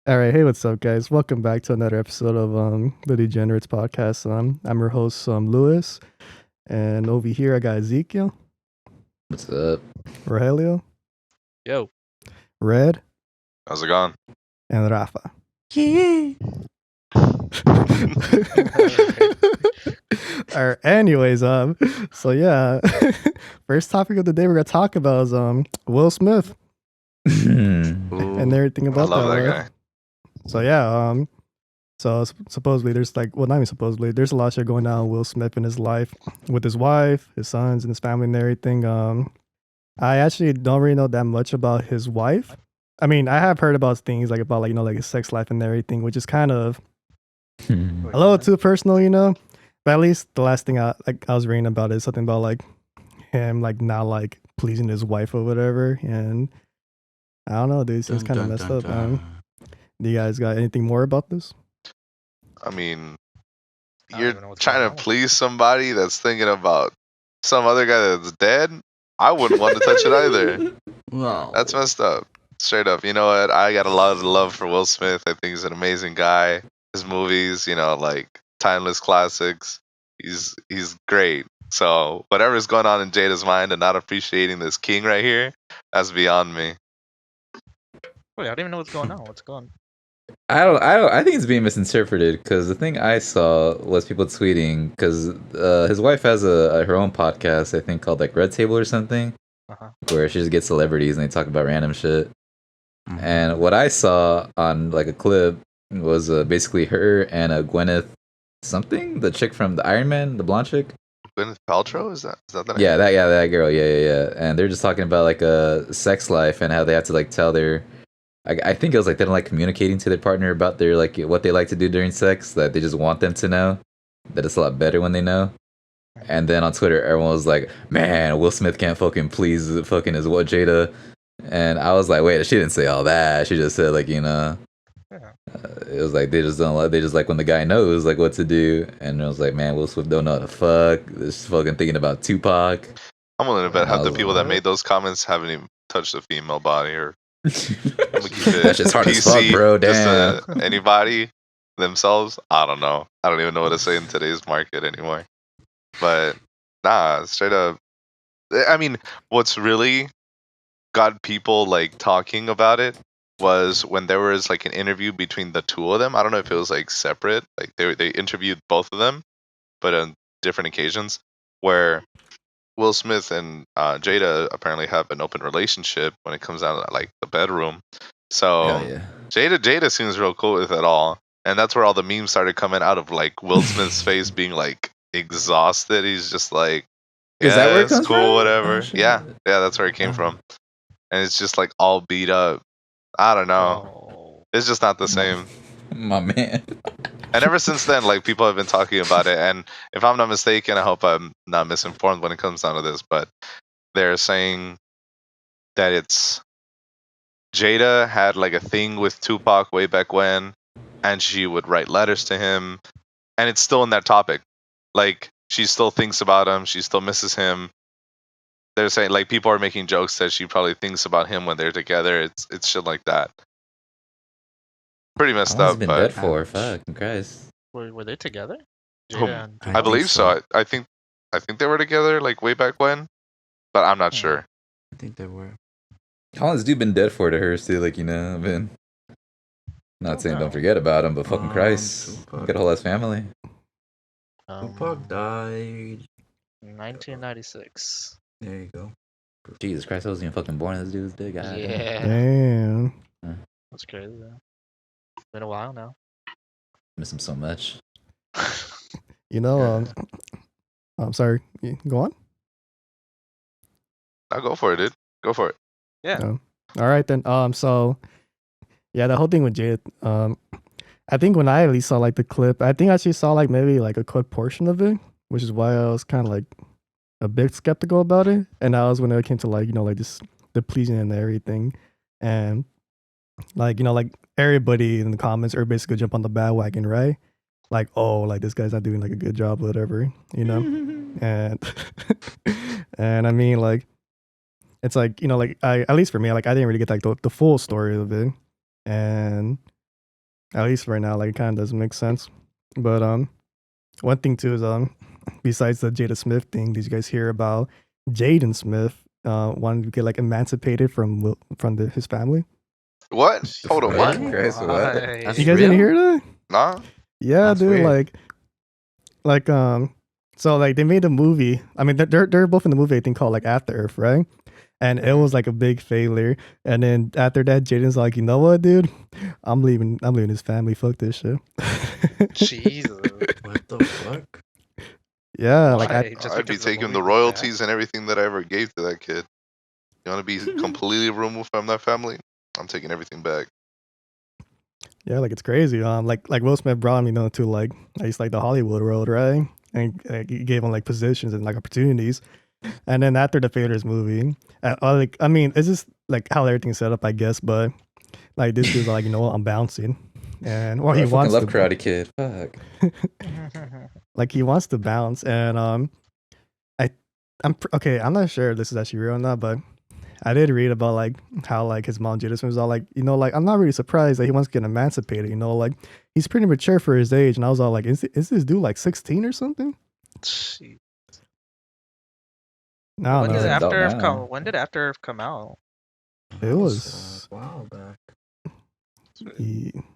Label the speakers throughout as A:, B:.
A: All right, hey, what's up, guys? Welcome back to another episode of the Degenerates podcast. I'm your host, Lewis, and over here I got Ezekiel,
B: What's up?
A: Rogelio,
C: Yo.
A: Red,
D: How's it going?
A: and Rafa. All right, anyways, so yeah, first topic of the day we're gonna talk about is Will Smith and everything
D: I
A: about
D: love that
A: life.
D: guy.
A: So yeah, supposedly there's not even supposedly, there's a lot of shit going on with Will Smith in his life with his wife, his sons, and his family and everything. I actually don't really know that much about his wife. I mean, I have heard about things like like his sex life and everything, which is kind of a little too personal. But at least the last thing I was reading about is something about like him like not like pleasing his wife or whatever, and I don't know, dude, it seems kind of messed up, man. Do you guys got anything more about this?
D: I mean,
C: I don't
D: you're
C: even know what's
D: trying
C: going
D: to
C: on.
D: please somebody that's thinking about some other guy that's dead. I wouldn't want to touch it either.
B: Wow.
D: That's messed up. Straight up. You know what? I got a lot of love for Will Smith. I think he's an amazing guy. His movies, like timeless classics. He's great. So whatever's going on in Jada's mind and not appreciating this king right here, that's beyond me.
C: Wait, I don't even know what's going on. What's going on?
B: I think it's being misinterpreted because the thing I saw was people tweeting because his wife has her own podcast, I think called like Red Table or something, where she just gets celebrities and they talk about random shit. And what I saw on like a clip was basically her and Gwyneth something, the chick from the Iron Man, the blonde chick.
D: Gwyneth Paltrow? Is that the name?
B: Yeah, that girl. Yeah. And they're just talking about like a sex life and how they have to like tell their. I think it was like they don't like communicating to their partner about their like what they like to do during sex. That they just want them to know that it's a lot better when they know. And then on Twitter, everyone was like, "Man, Will Smith can't fucking please fucking his what Jada." And I was like, "Wait, she didn't say all that. She just said like it was like they just don't like they just like when the guy knows like what to do." And I was like, "Man, Will Smith don't know how to fuck. Just fucking thinking about Tupac."
D: I'm willing to bet
B: And I
D: half the
B: was
D: people
B: like,
D: that made those comments haven't even touched a female body or
B: That's just hard as fuck,
D: PC,
B: bro.
D: just
B: Damn.
D: anybody themselves. I don't know. I don't even know what to say in today's market anymore. But nah, straight up. I mean, what's really got people like talking about it was when there was like an interview between the two of them. I don't know if it was like separate. Like they interviewed both of them, but on different occasions where Will Smith and Jada apparently have an open relationship when it comes down to like the bedroom. So
B: Hell yeah.
D: Jada seems real cool with it all, and that's where all the memes started coming out of like Will Smith's face being like exhausted. He's just like,
B: Is
D: yeah,
B: that where it
D: it's
B: comes
D: cool,
B: from?
D: whatever.
B: Oh, shit.
D: Yeah, that's where it came from, and it's just like all beat up. I don't know.
C: Oh.
D: It's just not the same.
B: My man.
D: And ever since then, like people have been talking about it. And if I'm not mistaken, I hope I'm not misinformed when it comes down to this, but they're saying that it's Jada had like a thing with Tupac way back when, and she would write letters to him, and it's still in that topic. Like she still thinks about him, she still misses him. They're saying like people are making jokes that she probably thinks about him when they're together. It's shit like that. Pretty
B: How
D: messed
B: long has
D: up,
B: he been
D: but
B: dead for? Fucking Christ.
C: Were they together?
D: Um,
C: Jada and
D: I
C: Tupac?
D: believe so. I think they were together like way back when, but I'm not sure.
E: I think they were.
B: How long has dude been dead for to her still, like, been not saying don't forget about him, but fucking Christ.
E: Tupac.
B: Got a whole ass family.
E: Tupac died.
C: 1996.
E: There you go.
B: Jesus Christ, I wasn't even fucking born. This dude's dead. God.
C: Yeah.
A: Damn.
C: That's crazy, though. Been a while now.
B: Miss him so much.
A: I'm sorry. Go on.
D: Now go for it, dude. Go for it.
C: Yeah.
A: All right then. So yeah, the whole thing with Jade. I think when I at least saw like the clip, I think I actually saw like maybe like a quick portion of it, which is why I was kind of like a bit skeptical about it. And that was when it came to like like just the pleasing and everything, and like like everybody in the comments are basically jump on the bandwagon, right? Like, oh, like this guy's not doing like a good job, whatever. And and I mean like it's like like I, at least for me, like I didn't really get like the full story of it, and At least right now, like it kind of doesn't make sense. But one thing too is besides the Jada Smith thing, did you guys hear about Jaden Smith wanting to get like emancipated from his family?
D: What? Hold on, what?
B: Christ, what?
C: Why?
A: You guys didn't hear that?
D: Nah.
A: Yeah,
E: That's
A: dude.
E: weird.
A: Like so like they made a movie. I mean, they're both in the movie. I think called like After Earth, right? And it was like a big failure. And then after that, Jaden's like, you know what, dude? I'm leaving his family. Fuck this shit.
C: Jesus.
E: What the fuck?
A: Yeah, like
C: Why? Just
D: I'd be
C: because the
D: taking
C: movie
D: the
C: was
D: royalties and everything that I ever gave to that kid. You want to be completely removed from that family? I'm taking everything back.
A: yeah, like it's crazy. Like Will Smith brought me, to like I used like the Hollywood world, right? And like, he gave him like positions and like opportunities. And then after the Faders movie, like I mean, it's just like how everything's set up, I guess. But like this dude's like, you know what, I'm bouncing, and or
B: Bro,
A: he
B: I fucking
A: wants
B: love
A: to,
B: Karate Kid. Fuck.
C: bad.
A: like he wants to bounce, and okay. I'm not sure if this is actually real or not, but I did read about like how like his mom Jada Smith was all like, like I'm not really surprised that he wants to get emancipated. Like he's pretty mature for his age, and I was all like, is this dude like 16 or something?
C: Jeez.
A: I don't
C: When
A: know.
C: did
B: He's an adult
C: After Earth
B: now.
C: come? When did After Earth come out?
A: It
E: That
A: was-
E: a while back.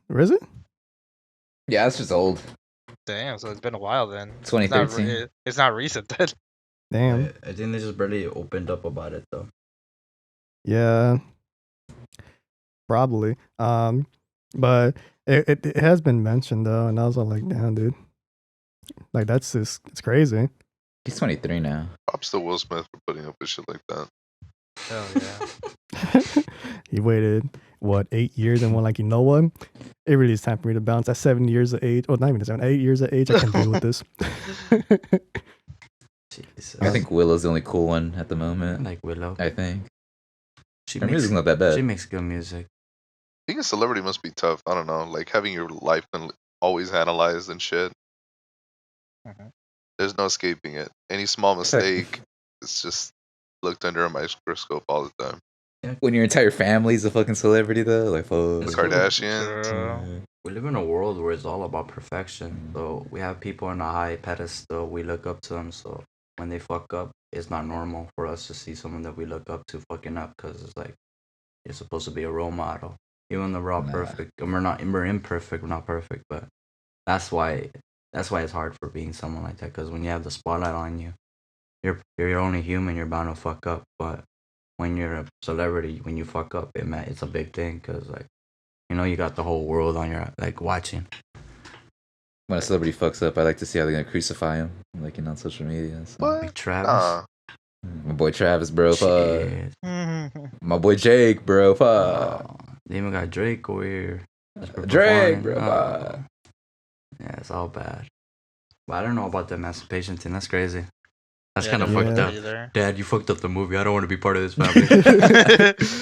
A: Where is it?
B: Yeah, it's just old.
C: Damn, so it's been a while then.
B: 2013.
C: It's not recent then.
A: Damn.
E: I think they just barely opened up about it though.
A: Yeah. Probably. But it has been mentioned though, and I was all like, damn, dude. Like it's crazy.
B: He's 23 now.
D: Props to Will Smith for putting up with shit like that.
C: Hell yeah.
A: He waited 8 years and went like, you know what? It really is time for me to bounce. At 7 years of age, not even 7, 8 years of age, I can deal with this.
E: Jesus.
B: I think Willow's the only cool one at the
E: I
B: moment.
E: like Willow.
B: I think.
E: She
B: Her
E: makes,
B: music's not that bad.
E: she makes good music.
D: Being a celebrity must be tough. I don't know. Like having your life always analyzed and shit.
C: Mhm.
D: There's no escaping it. Any small mistake, it's just looked under a microscope all the time.
B: When your entire family's a fucking celebrity, though, like,
D: The
B: fuck.
D: Kardashians.
C: True.
E: We live in a world where it's all about perfection. So we have people on a high pedestal. We look up to them. So when they fuck up, it's not normal for us to see someone that we look up to fucking up because it's like you're supposed to be a role model. Even though we're all
B: Nah.
E: perfect, and we're imperfect. We're not perfect, but that's why it's hard for being someone like that. Because when you have the spotlight on you, you're only human. You're bound to fuck up. But when you're a celebrity, when you fuck up, it's a big thing. Because like you got the whole world on your like watching.
B: When a celebrity fucks up, I like to see how they're gonna crucify him, like, on social media. So.
D: What?
E: Big Travis.
D: Nah.
B: My boy Travis, bro. Fuck.
E: Shit.
B: My boy Jake, bro. Fuck.
E: Oh, they even got Drake over here.
B: Drake,
E: performing.
B: bro.
E: Oh.
B: Fuck.
E: Yeah, it's all bad. But I don't know about the emancipation thing. That's crazy. That's
C: Yeah,
E: kind of
C: never
E: fucked
A: Yeah.
E: up.
C: heard either.
E: Dad, you fucked up the movie. I don't want to be part of this family.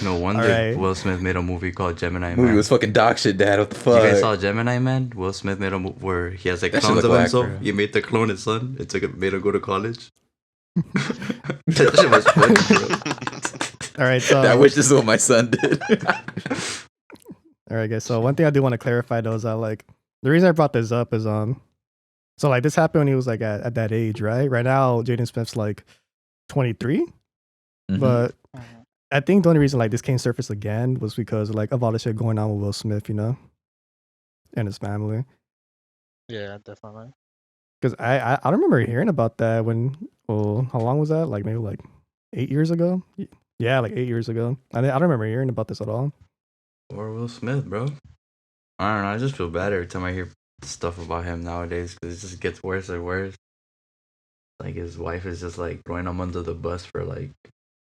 E: No wonder
A: Alright.
E: Will Smith made a movie called Gemini
B: Movie
E: Man.
B: was fucking dog shit, Dad. What the fuck?
E: You guys saw Gemini Man? Will Smith made a movie where he has like
B: That shit
E: clones
B: look
E: of
B: whack,
E: himself.
B: bro.
E: He made the clone his son. Made him go to college. That shit was funny, bro.
A: All right, so
B: I wish this is what my son did.
A: all right, guys. So one thing I do want to clarify though is that like the reason I brought this up is so like this happened when he was like at that age, right? Right now, Jaden Smith's like 23,
B: Mhm.
A: but
C: Mhm.
A: I think the only reason like this came surface again was because like of all the shit going on with Will Smith, and his family.
C: Yeah, definitely.
A: Because I don't remember hearing about that how long was that? Like maybe like 8 years ago. Yeah, like 8 years ago. I don't remember hearing about this at all.
E: Or Will Smith, bro. I don't know. I just feel bad every time I hear stuff about him nowadays because it just gets worse and worse. Like his wife is just like throwing him under the bus for like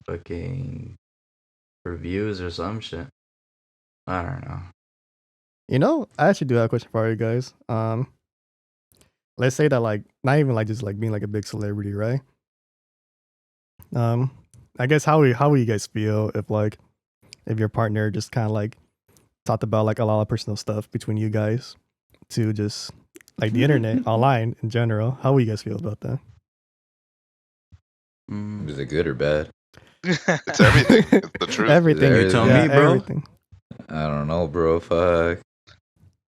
E: fucking reviews or some shit. I don't know.
A: I actually do have a question for you guys. Let's say that like not even like just like being like a big celebrity, right? I guess how will you guys feel if your partner just kind of like talked about like a lot of personal stuff between you guys to just like the internet online in general? How will you guys feel about that?
B: Is it good or bad?
D: It's everything. It's the truth.
A: Everything.
B: You
E: tell
A: yeah,
E: me, bro.
A: Everything.
B: I don't know, bro. Fuck.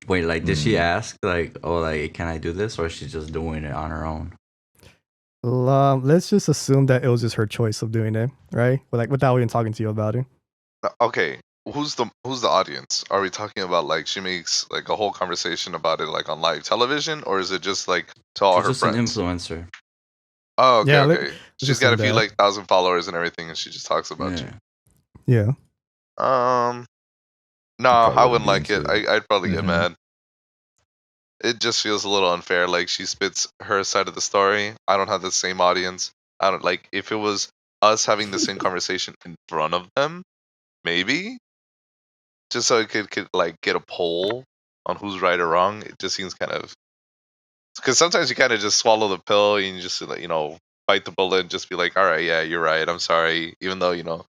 E: Wait, like, did she
B: Mm.
E: ask, like, oh, like, can I do this? Or is she just doing it on her own?
A: Let's just assume that it was just her choice of doing it, right? But like without even talking to you about it.
D: Okay, who's the audience? Are we talking about like she makes like a whole conversation about it like on live television, or is it just like to all
E: She's
D: her
E: just an
D: friends?
E: influencer.
D: Oh, okay,
A: Yeah,
D: okay.
A: let's
D: She's got a
A: assume
D: few
A: that.
D: like 1,000 followers and everything, and she just talks about
E: Yeah.
A: Yeah.
D: you. No,
B: Probably
D: I
B: wouldn't
D: wouldn't
B: be
D: like it.
B: into it.
D: I'd probably get
B: Mhm.
D: mad. It just feels a little unfair. Like she spits her side of the story. I don't have the same audience. I don't like if it was us having the same conversation in front of them, maybe. Just so I could like get a poll on who's right or wrong. It just seems kind of because sometimes you kind of just swallow the pill and you just like bite the bullet and just be like, all right, yeah, you're right. I'm sorry, even though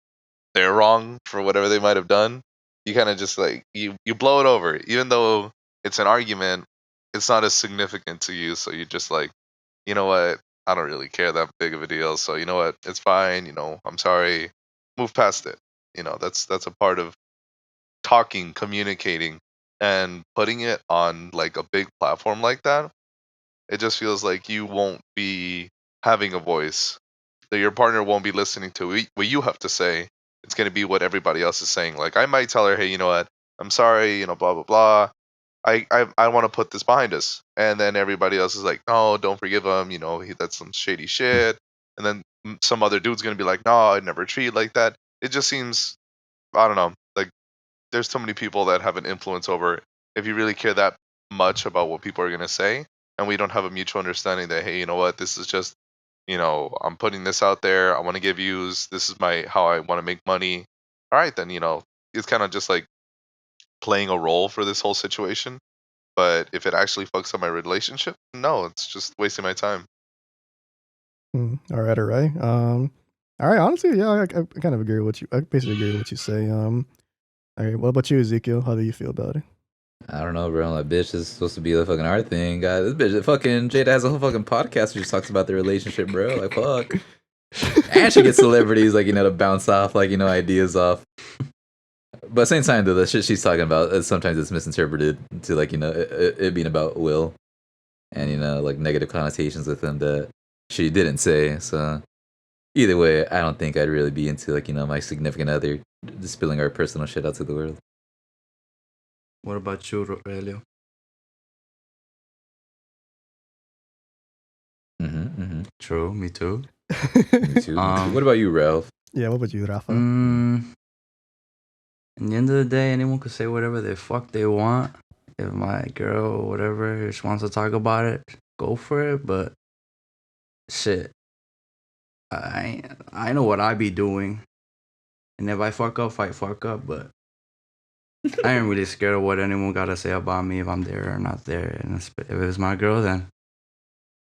D: they're wrong for whatever they might have done. You kind of just like you blow it over, even though it's an argument. It's not as significant to you, so you just like, you know what? I don't really care that big of a deal. So you know what? It's fine. I'm sorry. Move past it. That's a part of talking, communicating, and putting it on like a big platform like that. It just feels like you won't be having a voice. That your partner won't be listening to what you have to say. It's going to be what everybody else is saying. Like I might tell her, hey, you know what? I'm sorry. Blah blah blah. I want to put this behind us, and then everybody else is like, no, don't forgive him. That's some shady shit. And then some other dude's going to be like, no, I never treat like that. It just seems, I don't know, like there's so many people that have an influence over if you really care that much about what people are going to say, and we don't have a mutual understanding that, hey, you know what, this is just, I'm putting this out there, I want to give views, this is my how I want to make money. All right, then, it's kind of just like playing a role for this whole situation. But if it actually fucks up my relationship, no, it's just wasting my time.
A: All right, all right. All right. Honestly, yeah, I kind of agree with what you. I basically agree with what you say. All right. What about you, Ezekiel? How do you feel about it?
B: I don't know, bro. That bitch is supposed to be the fucking art thing, guy. This bitch, fucking Jada has a whole fucking podcast where she talks about the relationship, bro. Like, fuck. And she gets celebrities, like, to bounce off, like, ideas off. But at the same time, though, the shit she's talking about, sometimes it's misinterpreted to, like, it being about Will. And, like, negative connotations with him that she didn't say. So, either way, I don't think I'd really be into, like, my significant other just spilling our personal shit out to the world.
E: What about you, Rogelio? True, me too.
B: Me too. What about you, Ralph?
A: Yeah, what about you, Rafa?
E: At the end of the day, anyone could say whatever the fuck they want. If my girl or whatever just wants to talk about it, go for it. But shit, I know what I be doing, and if I fuck up, I fuck up. But I ain't really scared of what anyone gotta say about me if I'm there or not there. And if it's my girl, then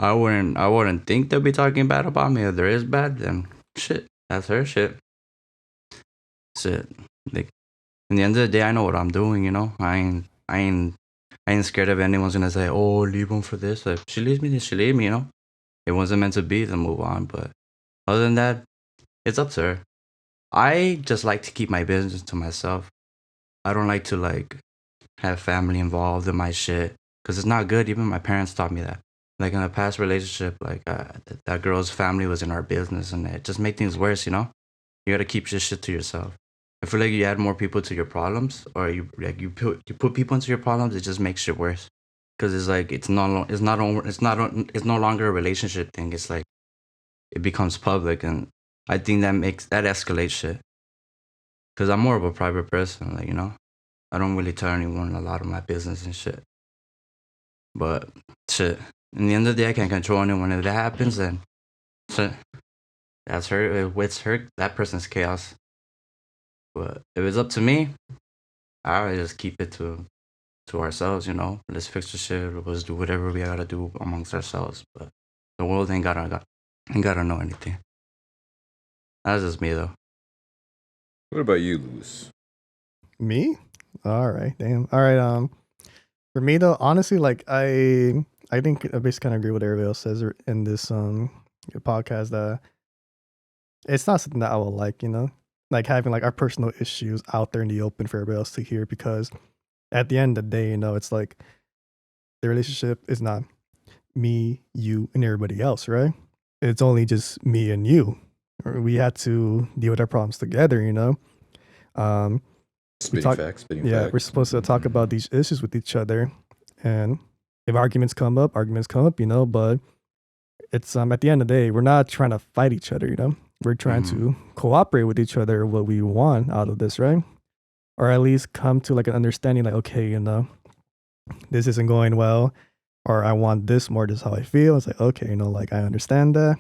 E: I wouldn't think they'll be talking bad about me. If there is bad, then shit, that's her shit. Shit, like in the end of the day, I know what I'm doing. I ain't scared of anyone's gonna say, "Oh, leave him for this." If she leaves me, then she leave me. It wasn't meant to be. Then move on. But other than that, it's up to her. I just like to keep my business to myself. I don't like to like have family involved in my shit because it's not good. Even my parents taught me that. Like in a past relationship, like that girl's family was in our business, and it just made things worse. You gotta keep your shit to yourself. I feel like you add more people to your problems, or you put people into your problems, it just makes shit worse. Because it's like it's no longer a relationship thing. It's like it becomes public, and I think that escalates shit. Because I'm more of a private person, like I don't really tell anyone a lot of my business and shit. But shit, in the end of the day, I can't control anyone. If that happens, then shit, that's her. It's her. That person's chaos. But if it's up to me, I would just keep it to ourselves. Let's fix the shit. Let's do whatever we gotta do amongst ourselves. But the world ain't gotta know anything. That's just me though.
B: What about you, Lewis?
A: Me? All right, damn. All right. For me though, honestly, like I think I basically kind of agree with what everybody else says in this podcast that it's not something that I will like, like having like our personal issues out there in the open for everybody else to hear because at the end of the day, it's like the relationship is not me, you, and everybody else, right? It's only just me and you. We had to deal with our problems together, Um,
B: Spitting facts.
A: yeah, we're supposed to talk about these issues with each other, and if arguments come up, but it's at the end of the day, we're not trying to fight each other. We're trying to cooperate with each other what we want out of this, right? Or at least come to like an understanding, like, okay, this isn't going well, or I want this more, this is how I feel. It's like, okay, like I understand that.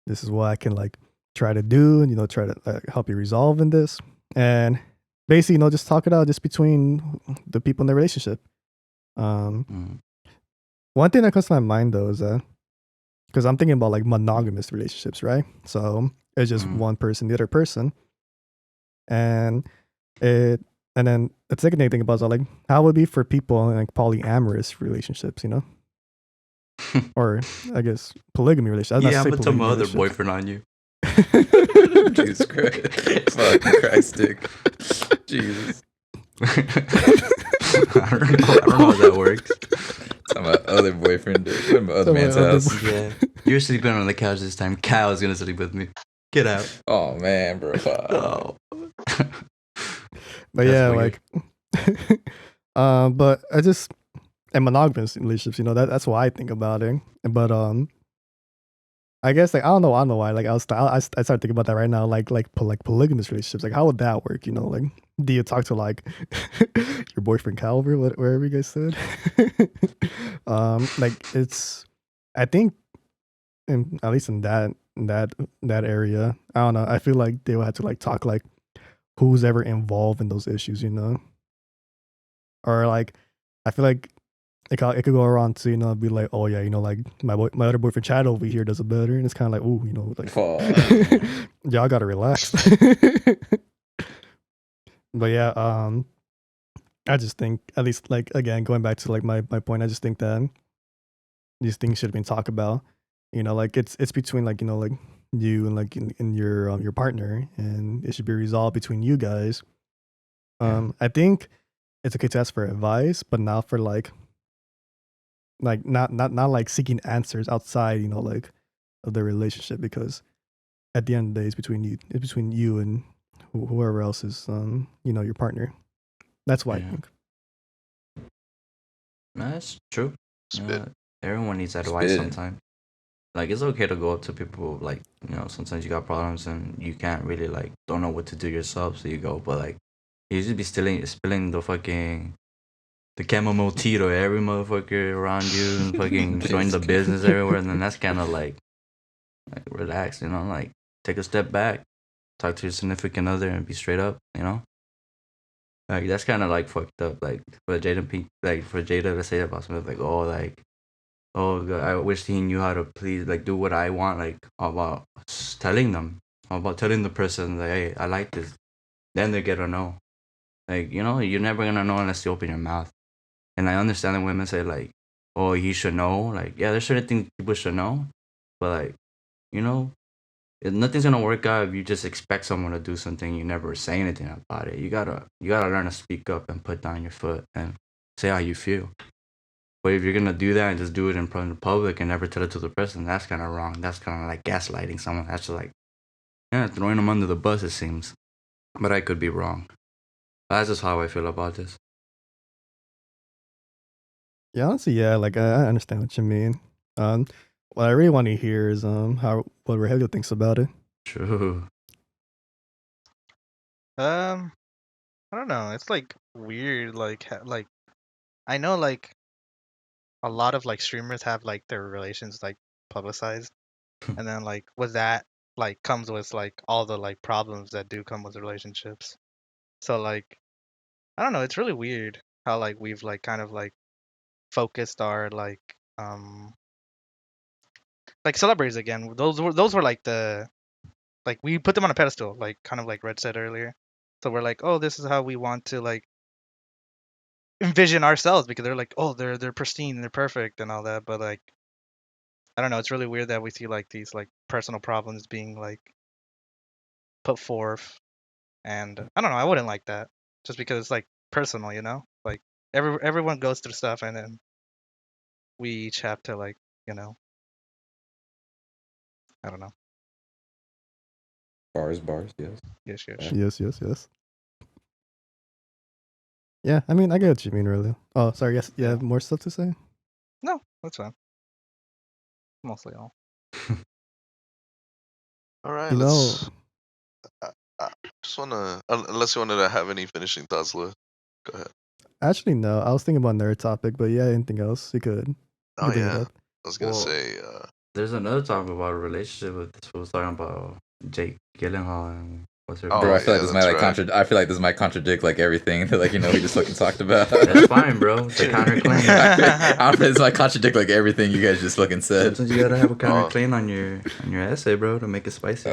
A: This is what I can like try to do and try to help you resolve in this. And basically, just talk it out just between the people in the relationship. One thing that comes to my mind though is that because I'm thinking about like monogamous relationships, right? So it's just one person, the other person, and then the second thing I think about is like how would it be for people in like polyamorous relationships, or I guess polygamy relationships.
E: Yeah, I'm gonna tell my other boyfriend on you.
B: Jesus Christ. Fuck Christ, dick. Jesus.
E: I don't know how that works.
B: I'm my other boyfriend, dude. I'm my other man's house.
E: Yeah. You're sleeping on the couch this time. Kyle's gonna sleep with me. Get out.
B: Oh man, bro.
E: Oh.
A: But yeah, weird. Like but I just in monogamous relationships, that's what I think about it. But I guess like I don't know why. Like I started thinking about that right now. Like polygamous relationships. Like how would that work? Like do you talk to like your boyfriend Calvert, wherever you guys said? Like it's I think at least in that area, I don't know. I feel like they would have to like talk like who's ever involved in those issues, or like I feel like it could go around to be like, oh yeah, like my other boyfriend Chad over here does it better, and it's kind of like, ooh, like y'all gotta relax. But yeah, I just think at least like again going back to like my point, I just think that these things should have been talked about. Like it's between like like you and like in your partner, and it should be resolved between you guys. I think it's okay to ask for advice, but not for like not like seeking answers outside like of the relationship, because at the end of the day it's between you and whoever else is your partner. That's why I think.
E: That's true. Everyone needs advice sometimes. Like it's okay to go up to people like sometimes you got problems and you can't really like don't know what to do yourself, so you go. But like you just be spilling the chamomile tea to every motherfucker around you and fucking showing the business everywhere, and then that's kind of like relax, like take a step back, talk to your significant other and be straight up, like that's kind of like fucked up, like for Jada to say about something like oh God, I wish he knew how to please like do what I want, like about telling the person that hey, I like this, then they get to know, like you're never gonna know unless you open your mouth. And I understand that women say like, oh, he should know. Like, yeah, there's certain things people should know. But like, nothing's gonna work out if you just expect someone to do something you never say anything about it. You gotta learn to speak up and put down your foot and say how you feel. But if you're gonna do that and just do it in front of the public and never tell it to the person, that's kind of wrong. That's kind of like gaslighting someone. That's just like, throwing them under the bus, it seems. But I could be wrong. That's just how I feel about this.
A: Yeah, honestly, yeah, like I understand what you mean. What I really want to hear is what Rogelio thinks about it.
E: True.
C: I don't know. It's like weird. Like I know like a lot of like streamers have like their relations like publicized, and then like with that like comes with like all the like problems that do come with relationships. So like I don't know. It's really weird how like we've like kind of like focused our like celebrities again. Those were like the like we put them on a pedestal, like kind of like Red said earlier. So we're like, oh, this is how we want to like envision ourselves, because they're like, oh, they're pristine, they're perfect and all that. But like I don't know, it's really weird that we see like these like personal problems being like put forth, and I don't know, I wouldn't like that, just because like personal, you know. Like everyone goes through stuff, and then we each have to like, you know, I don't know.
B: Bars, yes.
C: Yes.
A: Yes. Yeah, I mean, I get what you mean, really. Oh, sorry. Yes, you have more stuff to say?
C: No, that's fine. Mostly all.
D: All right,
A: You know,
D: let's. I just wanna, unless you wanted to have any finishing thoughts, Lou. Go ahead.
A: actually, no. I was thinking about another topic, but yeah, anything else you could. You
D: Oh
A: could bring it
D: yeah,
A: up.
D: I was gonna
E: Well,
D: say.
E: There's another topic about a relationship with this was talking about Jake Gyllenhaal and what's her
D: Oh,
B: Bro, I
E: face.
B: feel
D: yeah,
B: like this might
D: that's
B: like
D: right.
B: I feel like this might contradict like everything that like we just fucking talked about.
E: That's fine, bro. It's a counterclaim.
B: I feel like this might contradict like everything you guys just fucking said.
E: Sometimes you gotta have a counterclaim on your essay, bro, to make it spicy.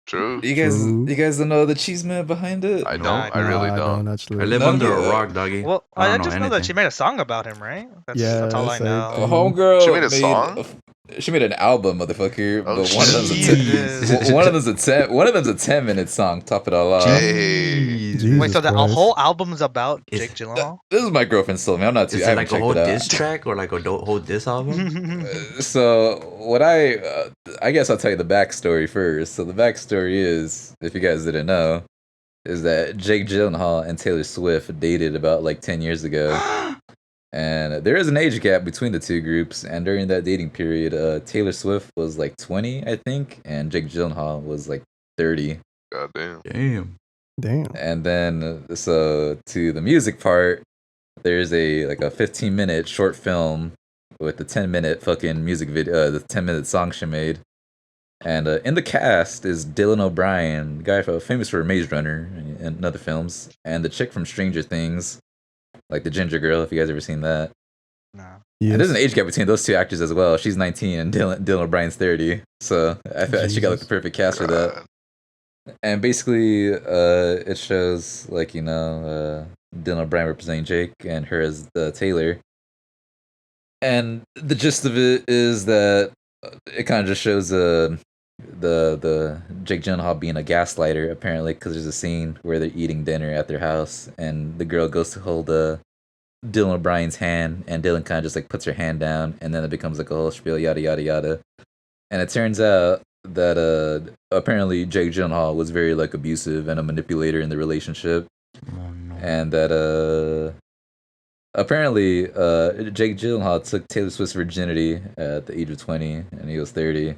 D: True.
B: You
A: True.
B: guys don't know the cheese man behind it?
D: I
E: No.
D: don't. I really
A: I
D: don't.
A: don't
E: I
A: actually.
E: live
B: None
E: under
B: of
E: a
B: you-
E: rock, doggy.
C: Well,
E: I
C: I
E: don't
C: just
E: know
C: know that she
E: anything.
C: made a song about him, right? That's
A: Yeah,
C: all I
A: same
C: know.
A: thing.
B: Homegirl
D: She made a song?
B: She made an album, motherfucker.
D: Oh,
B: but one of them's a
C: Jesus.
B: one of them's a 10-minute song. Top it all off.
D: Hey.
A: Jesus
C: Wait, so the
A: Christ.
C: whole album's about
E: Is-
C: Jake Gyllenhaal?
B: This is my girlfriend told me. I'm not too.
E: Is
B: I
E: it
B: haven't
E: like a
B: checked
E: whole
B: it out.
E: diss track or like a whole diss album?
B: So what I guess I'll tell you the backstory first. So the backstory is, if you guys didn't know, is that Jake Gyllenhaal and Taylor Swift dated about like 10 years ago. And there is an age gap between the two groups, and during that dating period, Taylor Swift was like 20, I think, and Jake Gyllenhaal was like 30.
D: God damn.
E: Damn.
A: Damn.
B: And then, so to the music part, there's a 15-minute short film with the 10-minute fucking music video, the 10-minute song she made. And in the cast is Dylan O'Brien, guy famous for Maze Runner and other films, and the chick from Stranger Things, like the ginger girl, if you guys ever seen that.
C: No.
B: And there's an
A: Yes.
B: age gap between those two actors as well. She's 19 and Dylan O'Brien's 30. So I feel like she got like the
A: Jesus.
B: perfect cast for that.
D: God.
B: And basically, it shows like Dylan O'Brien representing Jake and her as Taylor. And the gist of it is that it kind of just shows the Jake Gyllenhaal being a gaslighter, apparently, because there's a scene where they're eating dinner at their house, and the girl goes to hold Dylan O'Brien's hand, and Dylan kind of just like puts her hand down, and then it becomes like a whole spiel, yada yada yada. And it turns out that apparently Jake Gyllenhaal was very like abusive and a manipulator in the relationship,
E: Oh, no.
B: and that apparently Jake Gyllenhaal took Taylor Swift's virginity at the age of 20, and he was 30.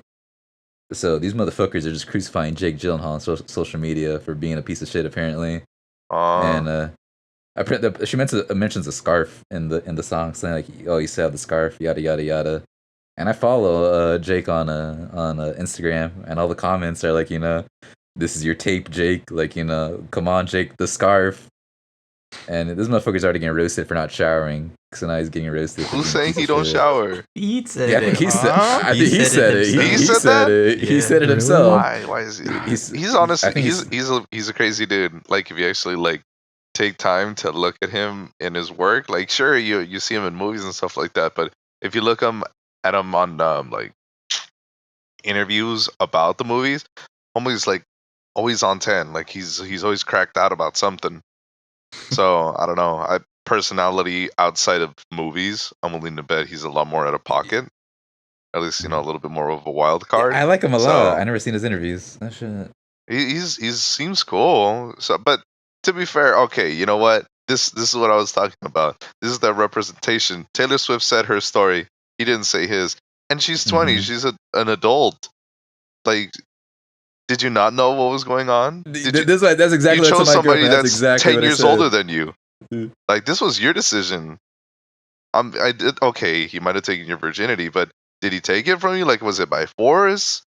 B: So these motherfuckers are just crucifying Jake Gyllenhaal on social media for being a piece of shit, apparently. And she mentions a scarf in the song, saying like, "Oh, you still have the scarf," yada yada yada. And I follow Jake on Instagram, and all the comments are like, "This is your tape, Jake. Like, come on, Jake, the scarf." And this motherfucker's already getting roasted for not showering, so now he's getting roasted. for
D: Who's
B: being a
D: saying
B: piece
D: he
B: of
D: don't
B: shit.
D: shower?
E: He said
B: Yeah, I think
E: it.
B: he said.
C: Huh?
B: I think he said it.
E: himself.
D: He said that?
B: it. He
E: Yeah.
B: said it
A: Really?
B: himself.
D: Why is he?
B: He's-
D: He's honestly.
B: I think
D: He's a crazy dude. Like if you actually like take time to look at him in his work, like sure you see him in movies and stuff like that, but if you look at him on like interviews about the movies, homie's like always on 10. Like he's always cracked out about something. So I don't know. Personality outside of movies, I'm willing to bet he's a lot more out of pocket. At least a little bit more of a wild card.
B: I like him a lot.
D: So-
B: I never seen his interviews. That shit.
D: He seems cool. So, but to be fair, okay, you know what? This is what I was talking about. This is that representation. Taylor Swift said her story. He didn't say his, and she's 20.
B: Mhm.
D: She's an adult. Like, did you not know what was going on? Did you,
B: That's exactly
D: you
B: what I told
D: chose
B: my
D: somebody
B: girlfriend.
D: that's
B: exactly
D: 10
B: what I
D: years
B: said.
D: older than you.
B: Mm.
D: Like, this was your decision. I did okay. He might have taken your virginity, but did he take it from you? Like, was it by force?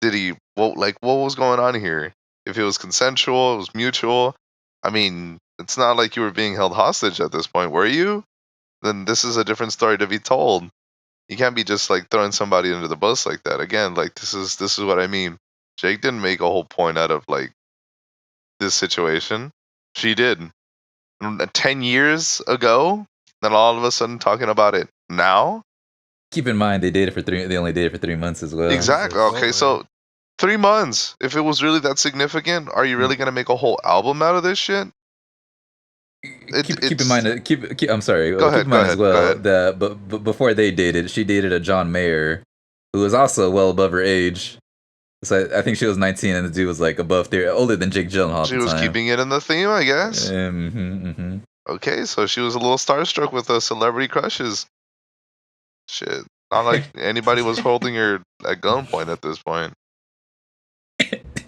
D: Did he? What was going on here? If it was consensual, it was mutual. I mean, it's not like you were being held hostage at this point, were you? Then this is a different story to be told. You can't be just like throwing somebody under the bus like that. Again, like this is what I mean. Jake didn't make a whole point out of like this situation. She did. 10 years ago, then all of a sudden talking about it now.
B: Keep in mind they only dated for 3 months as well.
D: Exactly.
E: Jesus.
D: Okay, so 3 months. If it was really that significant, are you really gonna make a whole album out of this shit?
B: keep in mind that keep I'm sorry.
D: Go
B: Keep
D: ahead,
B: in
D: go
B: mind as
D: ahead, go
B: well
D: ahead.
B: that but before they dated, she dated a John Mayer, who was also well above her age. So I think she was 19, and the dude was like above there, older than Jake Gyllenhaal at
D: She
B: the
D: was
B: time.
D: keeping it in the theme, I guess. Okay, so she was a little starstruck with celebrity crushes. Shit, not like anybody was holding her at gunpoint at this point.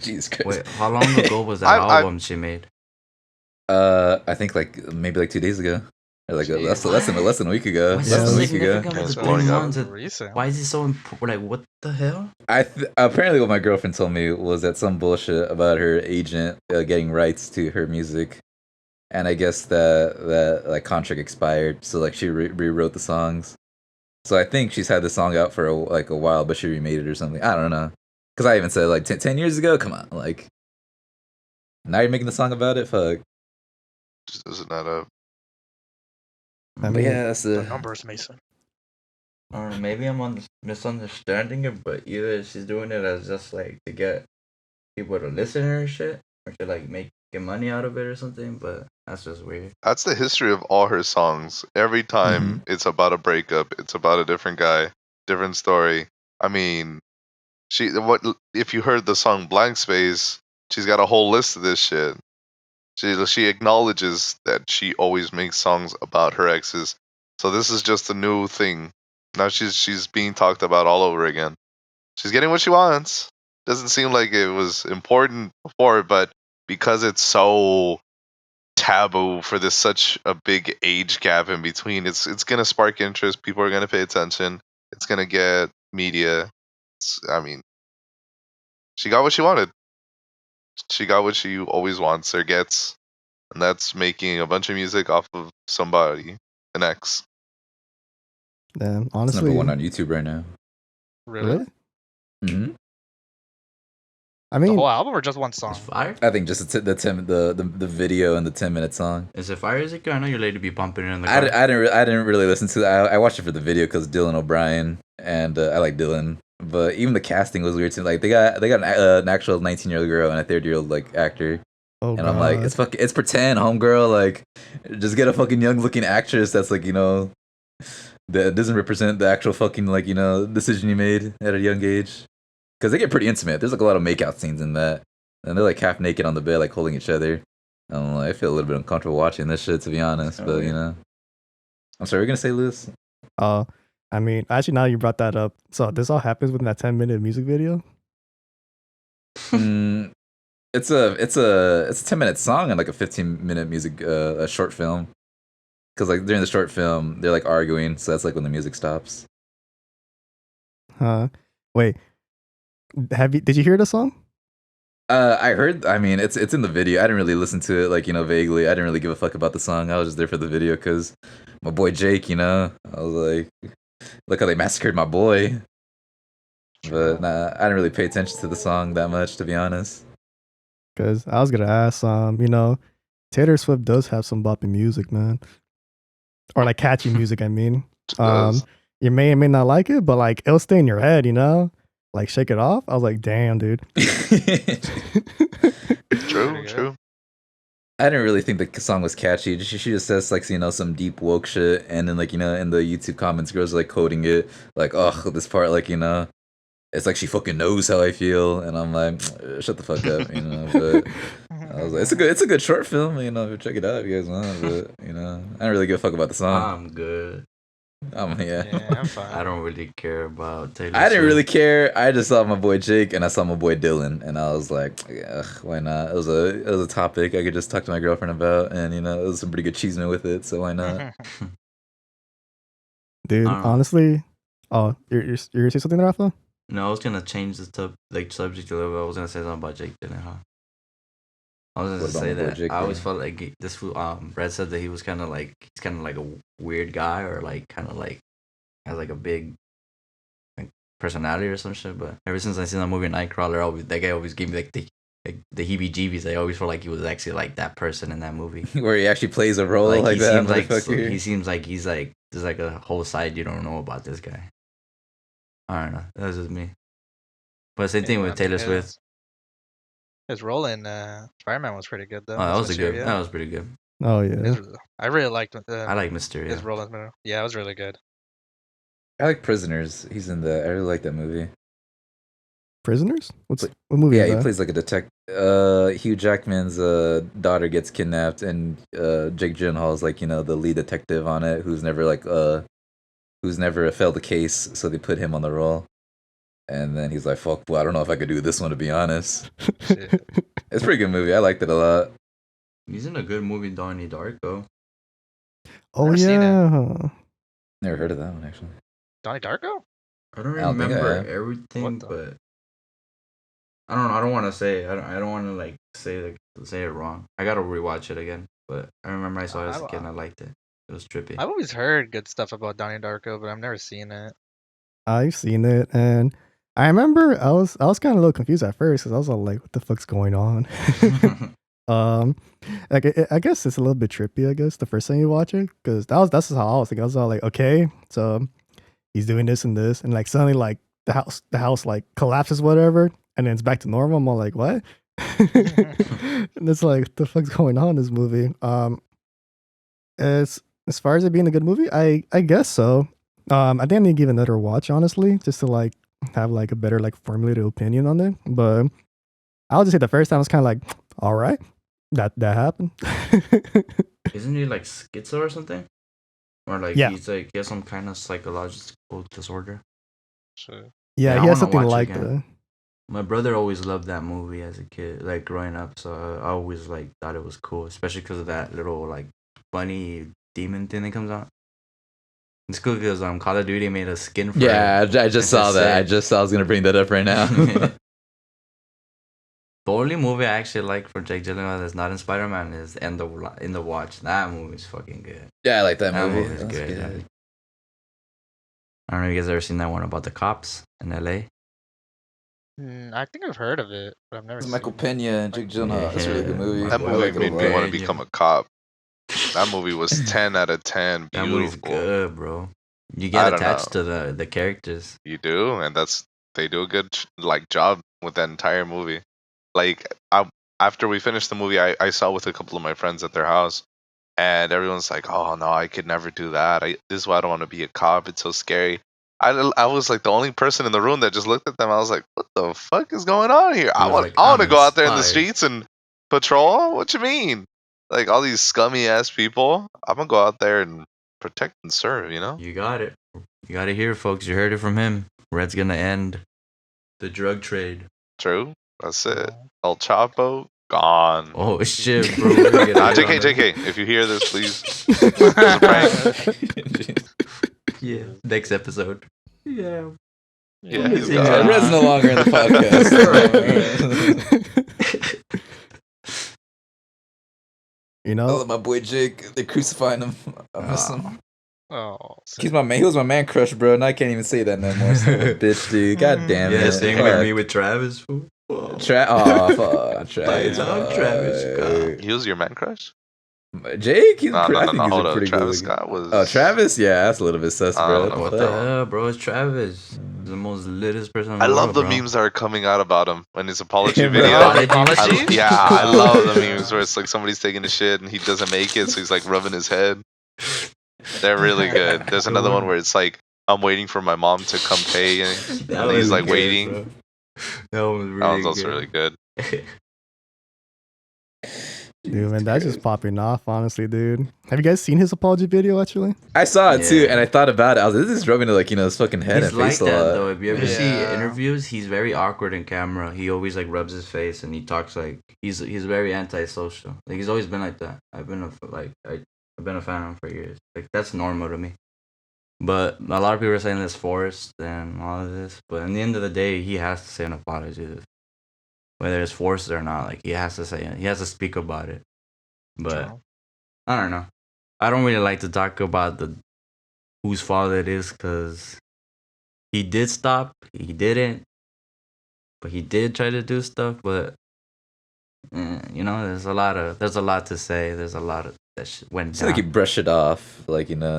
B: Jesus Christ.
E: Wait, how long ago was that album she made?
B: I think like maybe like 2 days ago, or like less than a week ago.
E: What's
B: Less
E: so
B: than a week ago.
E: significant with
D: It's
E: the
D: blowing
E: 3
D: up.
E: months?
C: Recent.
E: Why is he so like what the hell?
B: Apparently what my girlfriend told me was that some bullshit about her agent getting rights to her music, and I guess that like contract expired, so like she rewrote the songs. So I think she's had the song out for a while, but she remade it or something. I don't know, because I even said like 10 years ago. Come on, like now you're making the song about it. Fuck.
D: Just doesn't add up.
A: I
B: But
A: mean,
B: yeah, that's
C: The numbers, Mason.
E: I don't know, maybe I'm misunderstanding it, but either she's doing it as just like to get people to listen to her shit, or to like make get money out of it or something. But that's just weird.
D: That's the history of all her songs. Every time it's about a breakup, it's about a different guy, different story. I mean, if you heard the song Blank Space, she's got a whole list of this shit. She acknowledges that she always makes songs about her exes. So this is just a new thing. Now she's being talked about all over again. She's getting what she wants. Doesn't seem like it was important before, but because it's so taboo for this such a big age gap in between, it's gonna spark interest. People are gonna pay attention. It's gonna get media. I mean, she got what she wanted. She got what she always wants or gets, and that's making a bunch of music off of somebody, an ex.
A: damn,
B: it's
A: honestly,
B: number one on YouTube right now.
C: Really?
B: Mm-hmm.
A: I
C: The
A: mean,
C: whole album or just one song?
E: It's fire.
B: I think just the video and the 10-minute song.
E: Is it fire? Is it good? I know your lady be pumping it in the
B: I,
E: car.
B: I didn't really listen to it. I watched it for the video because Dylan O'Brien, and I like Dylan. But even the casting was weird too. Like they got an actual 19-year-old girl and a 30-year-old like actor,
A: oh
B: and I'm like,
A: God.
B: it's pretend, homegirl. Like, just get a fucking young looking actress that's like that doesn't represent the actual fucking like decision you made at a young age. Because they get pretty intimate. There's like a lot of makeout scenes in that, and they're like half naked on the bed, like holding each other. I don't know. I feel a little bit uncomfortable watching this shit, to be honest. But I'm sorry. We're gonna say Lewis.
A: I mean, actually, now you brought that up. So this all happens within that 10-minute music video.
B: It's a 10-minute song and like a 15-minute music a short film. Because like during the short film, they're like arguing, so that's like when the music stops.
A: Wait, did you hear the song?
B: I heard. I mean, it's in the video. I didn't really listen to it, like vaguely. I didn't really give a fuck about the song. I was just there for the video because my boy Jake. I was like, look how they massacred my boy. But nah, I didn't really pay attention to the song that much, to be honest.
A: Because I was gonna ask, Taylor Swift does have some bopping music, man, or like catchy music. I mean, you may or may not like it, but like it'll stay in your head, Like Shake It Off. I was like, damn, dude.
D: True.
B: I didn't really think the song was catchy. She just says like some deep woke shit, and then like in the YouTube comments, girls are like quoting it like, "Oh, this part like it's like she fucking knows how I feel," and I'm like, "Shut the fuck up," But I was like, "It's a good short film, check it out if you guys want." But I don't really give a fuck about the song.
E: I'm good.
C: Yeah, I'm fine.
E: I don't really care about Taylor
B: I didn't
E: Swift.
B: really care. I just saw my boy Jake and I saw my boy Dylan, and I was like, why not? It was a topic I could just talk to my girlfriend about, and it was some pretty good cheeseman with it, so why not?
A: Dude, honestly, oh, you're gonna say something, Rafa?
E: No, I was gonna change the subject a little bit. I was gonna say something about Jake Gyllenhaal. I was gonna say that I always felt like this Red said that he's kind of like a weird guy, or like kind of like has like a big like personality or some shit. But ever since I seen that movie Nightcrawler, that guy always gave me like the heebie-jeebies. I always felt like he was actually like that person in that movie,
B: where he actually plays a role like that.
E: He seems like he's like there's like a whole side you don't know about this guy. I don't know. That's just me. But same thing with Taylor Swift.
C: His role in Spider-Man was pretty good though.
E: Oh, that was pretty good.
A: Oh yeah.
C: I really liked
E: I like
C: his
E: Mysterio.
C: role as Monroe. Yeah, it was really good.
B: I like Prisoners. He's in the. I really like that movie.
A: Prisoners?
B: But-
A: What movie
B: Yeah,
A: is
B: he
A: that?
B: plays like a detective. Hugh Jackman's daughter gets kidnapped, and Jake Gyllenhaal is like the lead detective on it, who's never failed a case, so they put him on the role. And then he's like, "Fuck, well, I don't know if I could do this one, to be honest."
C: Shit.
B: It's a pretty good movie. I liked it a lot.
E: He's in a good movie, Donnie Darko.
A: Oh
C: Never seen it.
A: yeah.
B: Never heard of that one actually.
C: Donnie Darko?
E: I don't
B: I don't think I
E: remember
B: have.
E: everything,
C: What the-
E: but I don't know. I don't want to say. I don't want to like say it wrong. I gotta rewatch it again. But I remember I saw it as a kid and I liked it. It was trippy.
C: I've always heard good stuff about Donnie Darko, but I've never seen it.
A: I've seen it, and I remember I was kind of a little confused at first because I was all like, "What the fuck's going on?" Like I guess it's a little bit trippy. I guess the first time you watch it, because that's just how I was thinking. I was all like, "Okay, so he's doing this and this," and like suddenly like the house like collapses, whatever, and then it's back to normal. I'm all like, "What?" And it's like, "What the fuck's going on in this movie?" As far as it being a good movie, I guess so. I think I need to give it another watch, honestly, just to like have like a better like formulated opinion on it. But I'll just say the first time I was kind of like, all right, that happened.
E: Isn't he like schizo or something? Or like
A: Yeah.
E: he's like he has some kind of psychological disorder.
C: Shit.
A: Yeah,
E: Yeah, I
A: he has
E: wanna
A: something
E: watch it
A: like
E: again.
A: that.
E: My brother always loved that movie as a kid, like growing up. So I always like thought it was cool, especially because of that little like funny demon thing that comes out. It's cool because Call of Duty made a skin for
B: Yeah,
E: it.
B: I just saw that. I just saw I was gonna bring that up right now.
E: The only movie I actually like for Jake Gyllenhaal that's not in Spider-Man is In the Watch. That movie's fucking good.
B: Yeah, I like that
E: That
B: movie.
E: movie's
B: That's
E: good.
B: good.
E: I don't know if you guys ever seen that one about the cops in LA.
C: I think I've heard of it, but I've never
B: It's
C: seen
B: Michael
C: it.
B: Pena and Jake Gyllenhaal. That's a really good movie.
D: That
B: I
D: movie
B: like it a
D: made me
B: lot.
D: want to become a cop. That movie was 10 out of 10.
E: That movie's
D: Beautiful.
E: good, bro. You
D: I
E: get
D: don't
E: attached to the characters.
D: You do, and they do a good job with that entire movie. Like after we finished the movie, I saw with a couple of my friends at their house, and everyone's like, "Oh no, I could never do that. This is why I don't want to be a cop. It's so scary." I was like the only person in the room that just looked at them. I was like, "What the fuck is going on here? I
E: was
D: want
E: like,
D: I want to
E: "I'm
D: go out there in the
E: inspired."
D: streets and patrol. What you mean? Like all these scummy ass people. I'm gonna go out there and protect and serve. You know."
E: You got it. You got it here, folks. You heard it from him. Red's gonna end the drug trade.
D: True. That's it. El Chapo gone.
E: Oh shit, bro. We're gonna get
D: Nah,
E: it
D: JK,
E: on that.
D: JK. If you hear this, please. It was a prank.
E: Yeah. Next episode. Yeah.
D: Yeah, he's
E: Yeah.
D: gone.
B: Red's no longer in the podcast.
A: You
B: I
A: know,
B: love my boy Jake. They're crucifying him. I miss him.
C: Oh,
B: He's my man. He was my man crush, bro. And I can't even say that no more. Son of a bitch, dude. God damn
E: Yeah,
B: it.
E: same
B: Fuck.
E: with me with Travis. Fool.
B: Oh, fuck. Travis.
E: Travis Scott.
D: He was your man crush?
B: Jake? He's
D: No,
B: I
D: no,
B: think
D: no,
B: he's
D: hold
B: a
D: up.
B: pretty
D: Travis
B: good
D: Scott was.
B: Oh, Travis? Yeah, that's a little bit sus,
D: I
B: bro.
D: don't know
E: What
D: what
E: the
D: the
E: hell, bro? It's Travis. The most littest person in the
D: I
E: world,
D: love the
E: bro.
D: memes that are coming out about him and his apology
B: Yeah, bro.
D: video.
C: Apology?
D: Yeah, I love the memes where it's like somebody's taking a shit and he doesn't make it, so he's like rubbing his head. They're really good. There's another one where it's like, I'm waiting for my mom to come pay, and
E: That
D: he's
E: was
D: like
E: good,
D: waiting.
E: bro. That one was really
D: That one's also
E: good.
D: really good.
A: dude, man, that's just popping off, honestly, dude. Have you guys seen his apology video, actually?
B: I saw it too,
E: Yeah.
B: and I thought about it. I was like, this is rubbing to like, his fucking head
E: He's
B: and
E: like
B: face a
E: that
B: lot.
E: though. If you ever see
C: Yeah.
E: interviews, he's very awkward in camera. He always like rubs his face and he talks like he's very antisocial. Like he's always been like that. I've been I've been a fan of him for years. Like that's normal to me. But a lot of people are saying this forced and all of this. But in the end of the day, he has to say an apology, whether it's forced or not. Like he has to say it. He has to speak about it. But
C: True.
E: I don't know. I don't really like to talk about the whose fault it is because he did stop. He didn't. But he did try to do stuff. But there's a lot to say. There's a lot of that shit went
B: It's
E: down.
B: like you brush it off, like that.
E: No,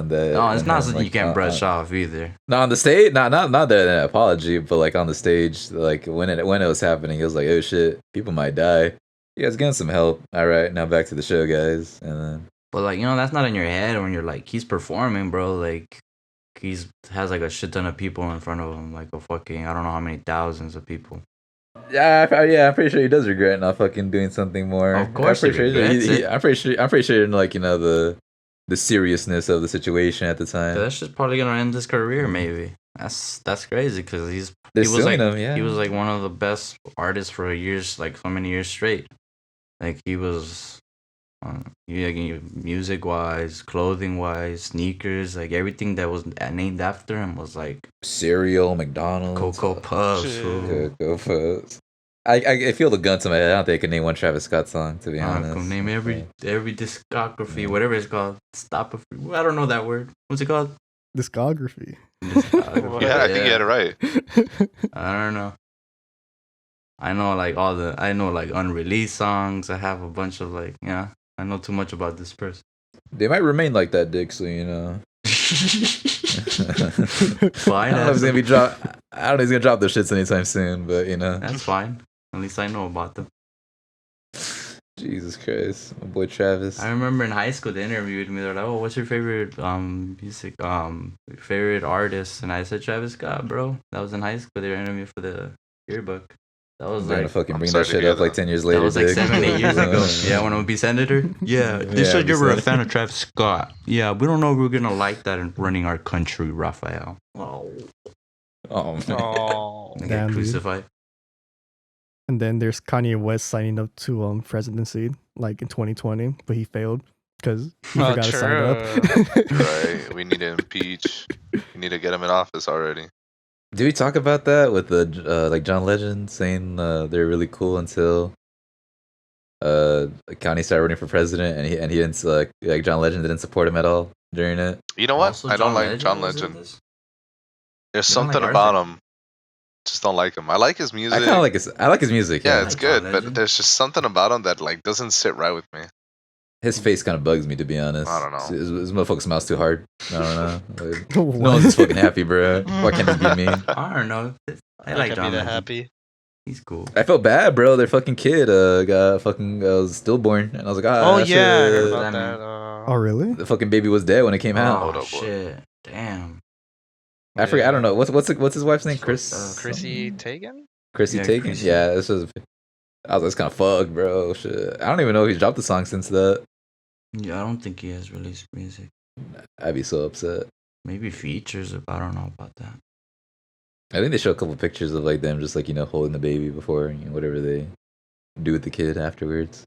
E: it's
B: and
E: not
B: then,
E: something
B: like,
E: you can't brush off either.
B: No, on the stage, not that apology, but like on the stage, like when it was happening, he was like, "Oh shit, people might die." You guys getting some help. All right, now back to the show, guys. And then
E: But like, that's not in your head when you're like, he's performing, bro. Like, he's has like a shit ton of people in front of him, like a fucking I don't know how many thousands of people.
B: I'm pretty sure he does regret not fucking doing something more.
E: Of course,
B: I'm pretty
E: he regrets it.
B: I'm pretty sure, like the seriousness of the situation at the time.
E: That's just probably gonna end his career, maybe. That's crazy because
B: They're
E: he was
B: suing
E: like
B: him, yeah.
E: he was like one of the best artists for years, like so many years straight. Like he was, music wise, clothing wise, sneakers, like everything that was named after him was like
B: Cereal, McDonald's,
E: Cocoa Puffs.
C: Shit.
E: Fool.
B: Cocoa Puffs. I feel the gun to my head. I don't think I can name one Travis Scott song, to be honest.
E: Can name every discography, whatever it's called. I don't know that word. What's it called?
A: Discography.
E: Discography.
D: Yeah, I think you had it right.
E: I don't know. I know like unreleased songs. I have a bunch of I know too much about this person.
B: They might remain like that, Dick. So you know.
E: Fine.
B: I don't know if he's gonna be drop. I don't know if he's gonna drop those shits anytime soon, but you know.
E: That's fine. At least I know about them.
B: Jesus Christ, my boy Travis.
E: I remember in high school they interviewed me. They're like, "Oh, what's your favorite music favorite artist?" And I said Travis Scott, bro. That was in high school. They were interviewing me for the yearbook. That was
B: They're gonna
E: like
B: fucking
D: I'm
B: bring
D: sorry
B: that
D: to
B: shit
D: hear
B: up like
D: that.
B: 10 years later.
E: that was like
B: Dick.
E: 7-8 years ago. Yeah, when I would be senator. Yeah, they
B: Yeah,
E: said you were a
B: be
E: fan of Travis Scott. Yeah, we don't know if we're gonna like that in running our country, Raphael. Oh,
B: Oh man.
C: Oh.
E: get
A: Damn, dude.
E: crucified.
A: And then there's Kanye West signing up to presidency like in 2020, but he failed because he
C: Oh,
A: forgot to sign up.
D: Right. We need to impeach. We need to get him in office already.
B: Did we talk about that with the like John Legend saying they're really cool until Kanye started running for president and he didn't like John Legend didn't support him at all during it.
D: You know what?
E: Also,
D: I don't
E: John
D: like
E: Legend
D: John
E: was in
D: Legend.
E: this?
D: There's
E: You don't like
D: something
E: Arthur?
D: about him. Just don't like him. I like his music.
B: I kind of like I like his music.
D: Yeah,
B: Yeah,
D: it's
E: like
D: good,
E: John
D: but
E: Legend.
D: there's just something about him that like doesn't sit right with me.
B: his face kind of bugs me, to be honest.
D: I don't know.
B: His motherfucker smiles too hard. I don't know. Like,
A: What?
B: no one's just fucking happy, bro. Why can't this be me?
E: I don't know. I
C: I
E: like
C: can't
E: John
C: be that
E: Legend.
C: happy.
E: He's cool.
B: I felt bad, bro. Their fucking kid got fucking was stillborn, and I was like,
C: Oh
B: that
C: yeah, I
B: shit-
C: heard
E: That
C: about
E: mean-
C: that.
A: Oh, really?
B: the fucking baby was dead when it came out.
D: Hold
E: Oh
D: up, boy.
E: shit! Damn.
B: I forget. I don't know. What's his wife's name? Chris.
C: Chrissy Teigen?
B: Chrissy
E: Yeah,
B: Teigen.
E: Chrissy.
B: Yeah, this was. I was kind of fucked, bro. Shit. I don't even know if he's dropped the song since that.
E: Yeah, I don't think he has released music.
B: I'd be so upset.
E: Maybe features. I don't know about that.
B: I think they show a couple pictures of like them just like holding the baby before whatever they do with the kid afterwards.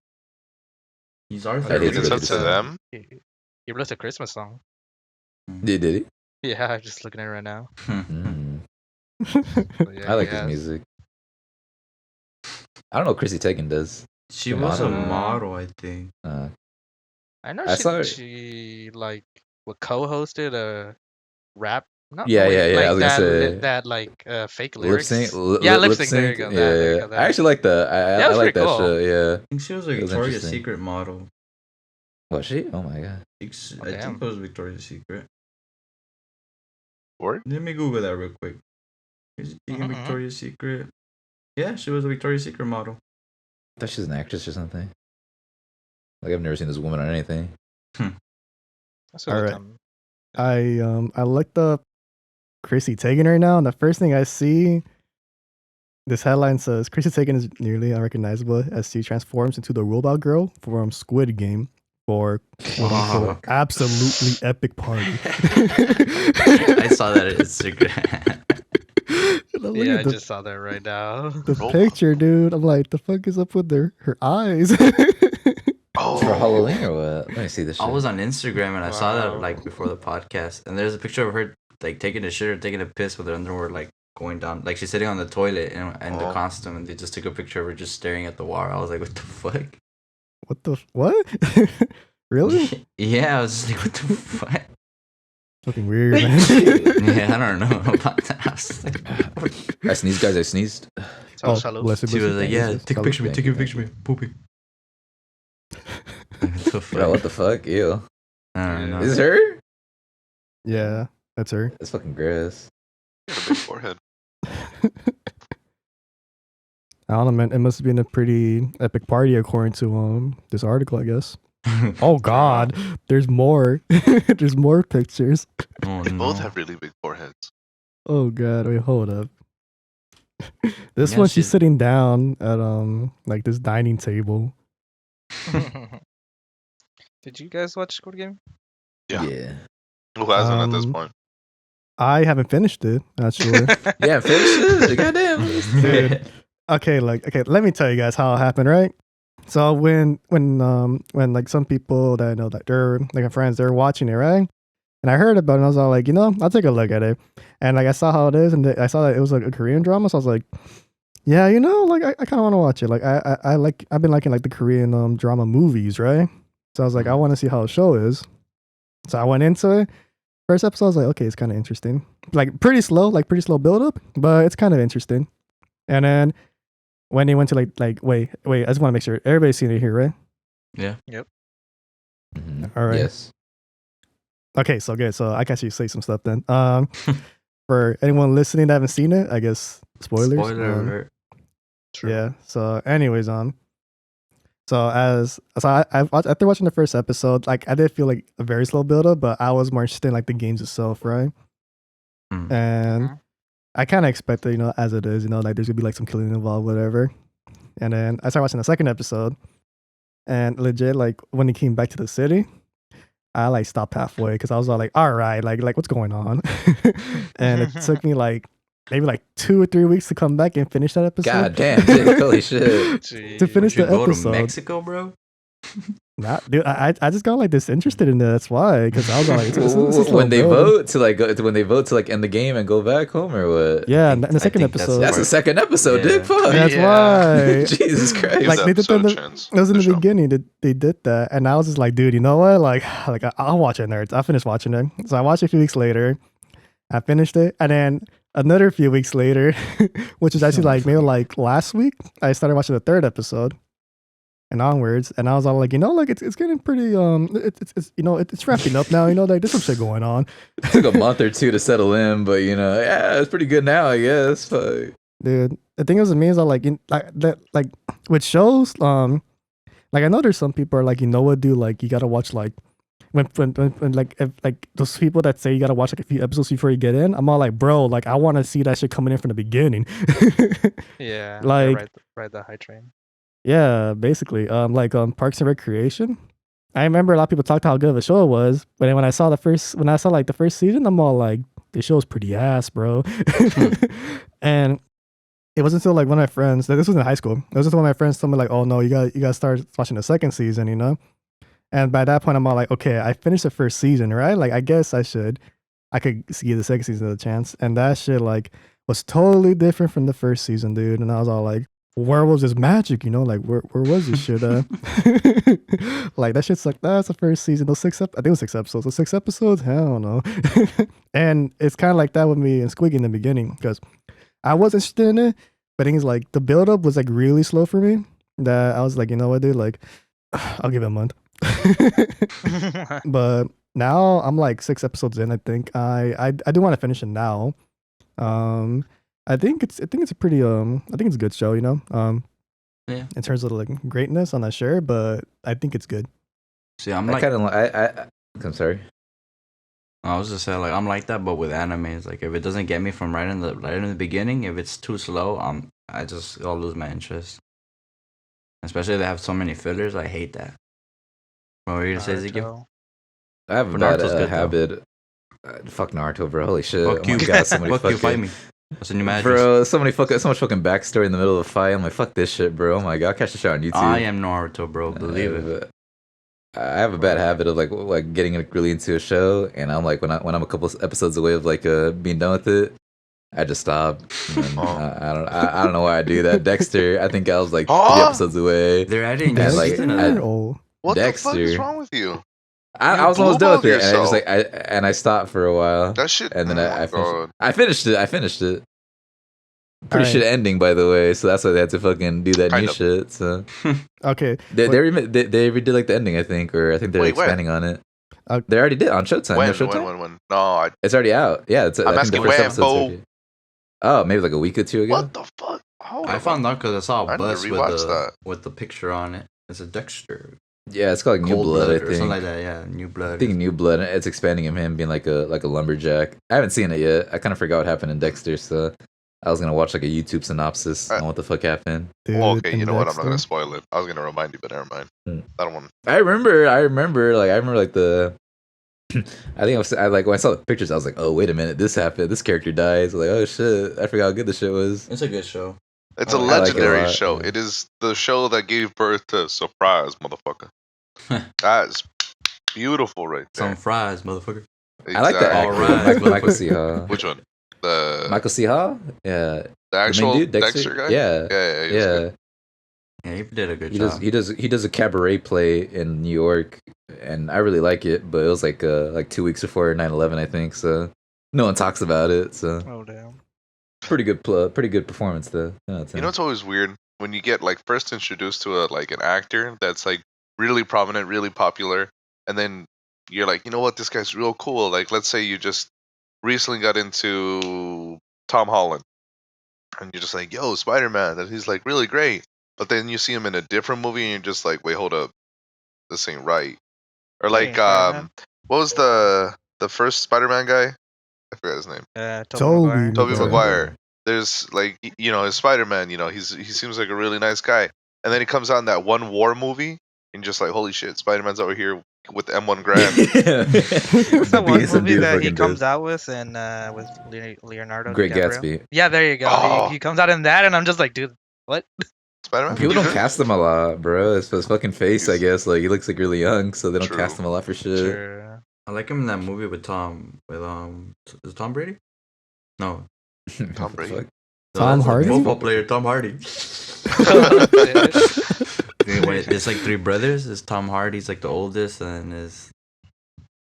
E: He's
B: I
E: Arthur.
B: hate to
D: It's
B: go
D: up
B: through
D: to
B: this.
D: them.
C: He released a Christmas song.
B: Did he?
C: Yeah, I'm just looking at it right now.
B: Mm.
C: So, yeah,
B: I like
C: he
B: his
C: has.
B: music. I don't know what Chrissy Teigen does.
E: She
B: The
E: was a
B: model?
E: model, I think.
C: I know
B: I saw her-
C: she like co-hosted a rap. No,
B: Yeah,
C: wait,
B: yeah, yeah, I
C: Like
B: was gonna say-
C: that fake
B: Lip
C: lyrics.
B: sync.
C: Yeah, lip sync, there you go,
B: Yeah,
C: there you
B: yeah.
C: go, that.
B: I actually like that.
C: Yeah, it
B: I
C: was
B: like that
C: pretty cool.
B: shit. Yeah.
E: I think she was a
B: It was
E: Victoria's
B: interesting.
E: Secret model.
B: Was she? Oh my god.
E: I
C: damn.
E: think it was Victoria's Secret.
D: Word?
E: Let me Google that real quick. Is it
C: Mhm.
E: Victoria's Secret? Yeah, she was a Victoria's Secret model.
B: I thought she's an actress or something. Like I've never seen this woman on anything.
C: That's what
A: All
C: it
A: right.
C: come-
A: I looked up Chrissy Teigen right now, and the first thing I see, this headline says Chrissy Teigen is nearly unrecognizable as she transforms into the robot girl from Squid Game for quote unquote
E: Fuck.
A: absolutely epic party.
E: I saw that on Instagram.
A: Look
C: Yeah,
A: at
C: I
A: the,
C: just saw that right now.
A: the
D: Robot.
A: picture, dude. I'm like, the fuck is up with her eyes?
D: Oh,
B: For Halloween or what? Let me see this shit.
E: I was on Instagram and I saw that
C: Wow.
E: like before the podcast, and there's a picture of her like taking a shit or taking a piss with her underwear like going down, like she's sitting on the toilet in the
D: Oh.
E: costume, and they just took a picture of her just staring at the wall. I was like, what the fuck?
A: What? Really?
E: Yeah, I was just like, what the fuck?
A: Fucking weird, man.
E: Yeah, I don't know about that. I was just like,
B: I sneezed, guys. I sneezed.
C: So
A: Oh,
C: shallow.
A: bless you,
E: she
A: bless
E: was
A: you.
E: like, yeah,
A: Bless you.
E: take a picture of me,
B: Thank
E: take
B: you,
E: a picture of me, pooping. What the fuck?
B: Bro, what the fuck? Ew.
E: I don't know.
B: Is this her?
A: Yeah, that's her.
B: That's fucking gross.
D: She had a big forehead.
A: I don't know, man. It must have been a pretty epic party according to this article, I guess. Oh God, there's more. There's more pictures.
E: Oh,
D: They both
E: no.
D: have really big foreheads.
A: Oh God, wait, hold up. This
E: Yeah,
A: one, she's
E: she-
A: sitting down at like this dining table.
C: Did you guys watch Squid Game?
D: Yeah. Who hasn't at this point?
A: I haven't finished it, actually.
B: Yeah, finish it. Goddamn.
A: Dude. Okay, let me tell you guys how it happened, right? So when like some people that I know that they're like my friends, they're watching it, right? And I heard about it and I was all like, I'll take a look at it. And like I saw how it is and I saw that it was like a Korean drama, so I was like, yeah, like I kind of want to watch it. Like I've been liking like the Korean drama movies, right? So I was like, I want to see how the show is. So I went into it. First episode, I was like, okay, it's kind of interesting. Like pretty slow build up, but it's kind of interesting. And then when they went to like wait, I just want to make sure everybody's seen it here, right?
E: Yeah.
B: Mhm.
A: All right.
B: Yes.
A: Okay, so good. So I can actually say some stuff then. For anyone listening that haven't seen it, I guess spoilers.
E: Spoiler alert.
A: Yeah. So, anyways, after watching the first episode, like I did feel like a very slow build up, but I was more interested in like the games itself, right?
E: Mm.
A: And
C: Mhm.
A: I kind of expected, as it is, like there's gonna be like some killing involved, whatever. And then I started watching the second episode, and legit, like when he came back to the city, I like stopped halfway because I was all like, all right, like what's going on? And it took me like maybe like 2 or 3 weeks to come back and finish that episode.
B: God damn, dude. Holy shit.
A: To finish
E: Would you
A: the
E: go
A: episode.
E: to Mexico, bro?
A: Nah, dude, I just got like disinterested in it. That's why, because I was like, this is
B: When they
A: slow build.
B: vote to like when they vote to like end the game and go back home or what?
A: Yeah,
E: I
A: in
E: think-
A: the
E: I
A: second
E: think that's
A: episode.
B: That's the second episode,
E: Yeah.
B: dude. Fuck.
A: That's
C: Yeah.
A: why.
B: Jesus Christ.
D: Give
A: Like,
D: the
A: they did
D: episode
A: that
D: a
A: in
D: chance.
A: It was in
D: The
A: the
D: show.
A: beginning that they did that, and I was just like, dude, you know what? Like I'll watch it, nerds. I finished watching it, so I watched it a few weeks later. I finished it, and then another few weeks later, which is actually like maybe like last week, I started watching the third episode and onwards, and I was all like, like it's getting pretty it's wrapping up now. Like there's some shit going on.
B: It took a month or two to settle in, but yeah, it's pretty good now, I guess. Fuck.
A: Dude, the thing is with me is like with shows, like I know there's some people are like, what, dude, like you gotta watch like when like if, like those people that say you gotta watch like a few episodes before you get in. I'm all like, bro, like I want to see that shit coming in from the beginning.
C: Yeah.
A: Like-
C: ride the high train.
A: Yeah, basically. Like Parks and Recreation. I remember a lot of people talked how good of a show it was, but then when I saw like the first season, I'm all like, this show's pretty ass, bro. And it wasn't until like one of my friends, this was in high school. It was just one of my friends told me like, oh no, you gotta start watching the second season, And by that point, I'm all like, okay, I finished the first season, right? Like I guess I could give the second season a chance. And that shit like was totally different from the first season, dude. And I was all like, where was this magic? Like where was this shit at? Like that shit's like, that's the first season. I think it was 6 episodes. Those 6 episodes? Hell no. And it's kind of like that with me and Squid Game in the beginning because I was interested in it, but things like the build up was like really slow for me. That I was like, you know what, dude? Like, I'll give it a month. But now I'm like 6 episodes in. I think I do want to finish it now. I think it's a pretty I think it's a good show.
E: Yeah.
A: In terms of like greatness, I'm not sure, but I think it's good.
E: See, I'm
B: I
E: like,
B: kind of I'm sorry.
E: I was just saying, like, I'm like that, but with animes, like, if it doesn't get me from right in the beginning, if it's too slow, I'll lose my interest. Especially if they have so many fillers, I hate that. What were you gonna say, Zeke?
C: Naruto.
B: I have a
E: But
B: bad
E: Naruto's good, though.
B: habit. Fuck Naruto, bro. Holy shit.
E: Fuck
B: Oh
E: you.
B: my god, so many
E: Fuck you,
B: fucking
E: fight me. What's in your magic?
B: Bro, so much fucking backstory in the middle of a fight. I'm like, fuck this shit, bro. Oh my god, I'll catch the shit on YouTube.
E: I am Naruto, bro. Believe it.
B: I have a bad habit of like getting really into a show, and I'm like when I'm a couple episodes away of like being done with it, I just stop. And I don't know why I do that. Dexter, I think I was like 3 episodes away.
E: They're adding
B: Yeah,
E: new
B: like,
E: season of
B: I-
E: that.
A: Oh,
D: What the fuck is
B: Dexter.
D: wrong with you?
B: I was almost done with it, and I just
D: yourself.
B: I stopped for a while,
D: That shit.
B: and then
D: oh
B: I
D: my
B: finished.
D: God.
B: I finished it. Pretty
A: Alright.
B: shit ending, by the way. So that's why they had to fucking do that
D: Kind
B: new
D: of.
B: shit. So
A: okay.
B: they redid like the ending, I think, or I think they're
D: Wait, when?
B: expanding on it.
A: Uh,
B: They already did on Showtime.
D: When,
B: You know Showtime?
D: when? No,
B: It's already out. Yeah, it's.
D: I'm
B: I think
D: asking
B: the first
D: when,
B: episode's
D: Bo.
B: already- Oh, maybe like a week or two ago.
D: what the fuck? Hold
E: I
D: up,
E: found out because I saw
D: I
E: a
D: need to
E: bus
D: rewatch that.
E: with the picture on it. It's a Dexter.
B: Yeah, it's called like New
E: Cold
B: Blood, I
E: or something
B: think.
E: like that. Yeah, New Blood.
B: I think New Blood. It's expanding him being like a lumberjack. I haven't seen it yet. I kind of forgot what happened in Dexter, so I was gonna watch like a YouTube synopsis on what the fuck happened.
A: Dude,
D: Well, okay,
A: in
D: you know what? I'm not gonna
A: Dexter.
D: spoil it. I was gonna remind you, but never mind.
B: Hmm.
D: I don't want.
B: I remember like the. I think I like when I saw the pictures, I was like, oh wait a minute, this happened. This character dies. I was like, oh shit, I forgot how good the shit was.
E: It's a good show.
D: It's
E: I
D: a
E: like it a
D: legendary
B: lot,
D: show.
B: yeah.
D: It is the show that gave birth to Surprise, motherfucker. That is beautiful, right there.
E: Some fries, motherfucker.
B: I like that actor,
E: Alright,
B: Michael C. Hall.
D: Which one? The
B: Michael C. Hall? Yeah.
D: the
B: The main
D: actual
B: dude,
D: Dexter guy?
B: Yeah.
D: Yeah, he was
B: Yeah.
D: good.
E: Yeah, he did a good
B: He
E: job.
B: does a cabaret play in New York, and I really like it. But it was like 2 weeks before 9/11, I think. So no one talks about it. So
C: Oh damn.
B: pretty good performance though.
D: You know what's always weird? When you get like first introduced to like an actor that's like really prominent, really popular, and then you're like, you know what, this guy's real cool. Like let's say you just recently got into Tom Holland, and you're just like, yo, Spider-Man, and he's like really great. But then you see him in a different movie, and you're just like, wait, hold up, this ain't right. Or
C: Wait,
D: like,
C: Spider-Man?
D: what was the first Spider-Man guy? I forgot his name.
A: Tobey
D: Tobey
A: Maguire.
D: Maguire. There's like, you know, his Spider-Man. You know, he seems like a really nice guy. And then he comes out in that one war movie, and you're just like, holy shit, Spider-Man's over here with M1 Grand.
C: What's that one
B: Being some
C: movie
B: dude
C: that he
B: fucking
C: comes
B: does.
C: out with and with Leonardo
B: Great
C: DiCaprio?
B: Gatsby.
C: Yeah, there you go.
D: Oh.
C: He comes out in that, and I'm just like, dude, what?
D: Spider-Man.
B: People don't
D: He's good.
B: cast him a lot, bro. It's his fucking face, I
D: He's-
B: guess. Like he looks like really young, so they don't
D: True.
B: cast him a lot for shit.
C: Sure.
E: I like him in that movie with is it Tom Brady? No.
D: Tom Brady.
B: Fuck.
A: Tom
E: that's a
A: Hardy?
E: Football player Tom Hardy.
C: Oh, shit.
E: Anyway, it's like three brothers. It's Tom Hardy's like the oldest, and is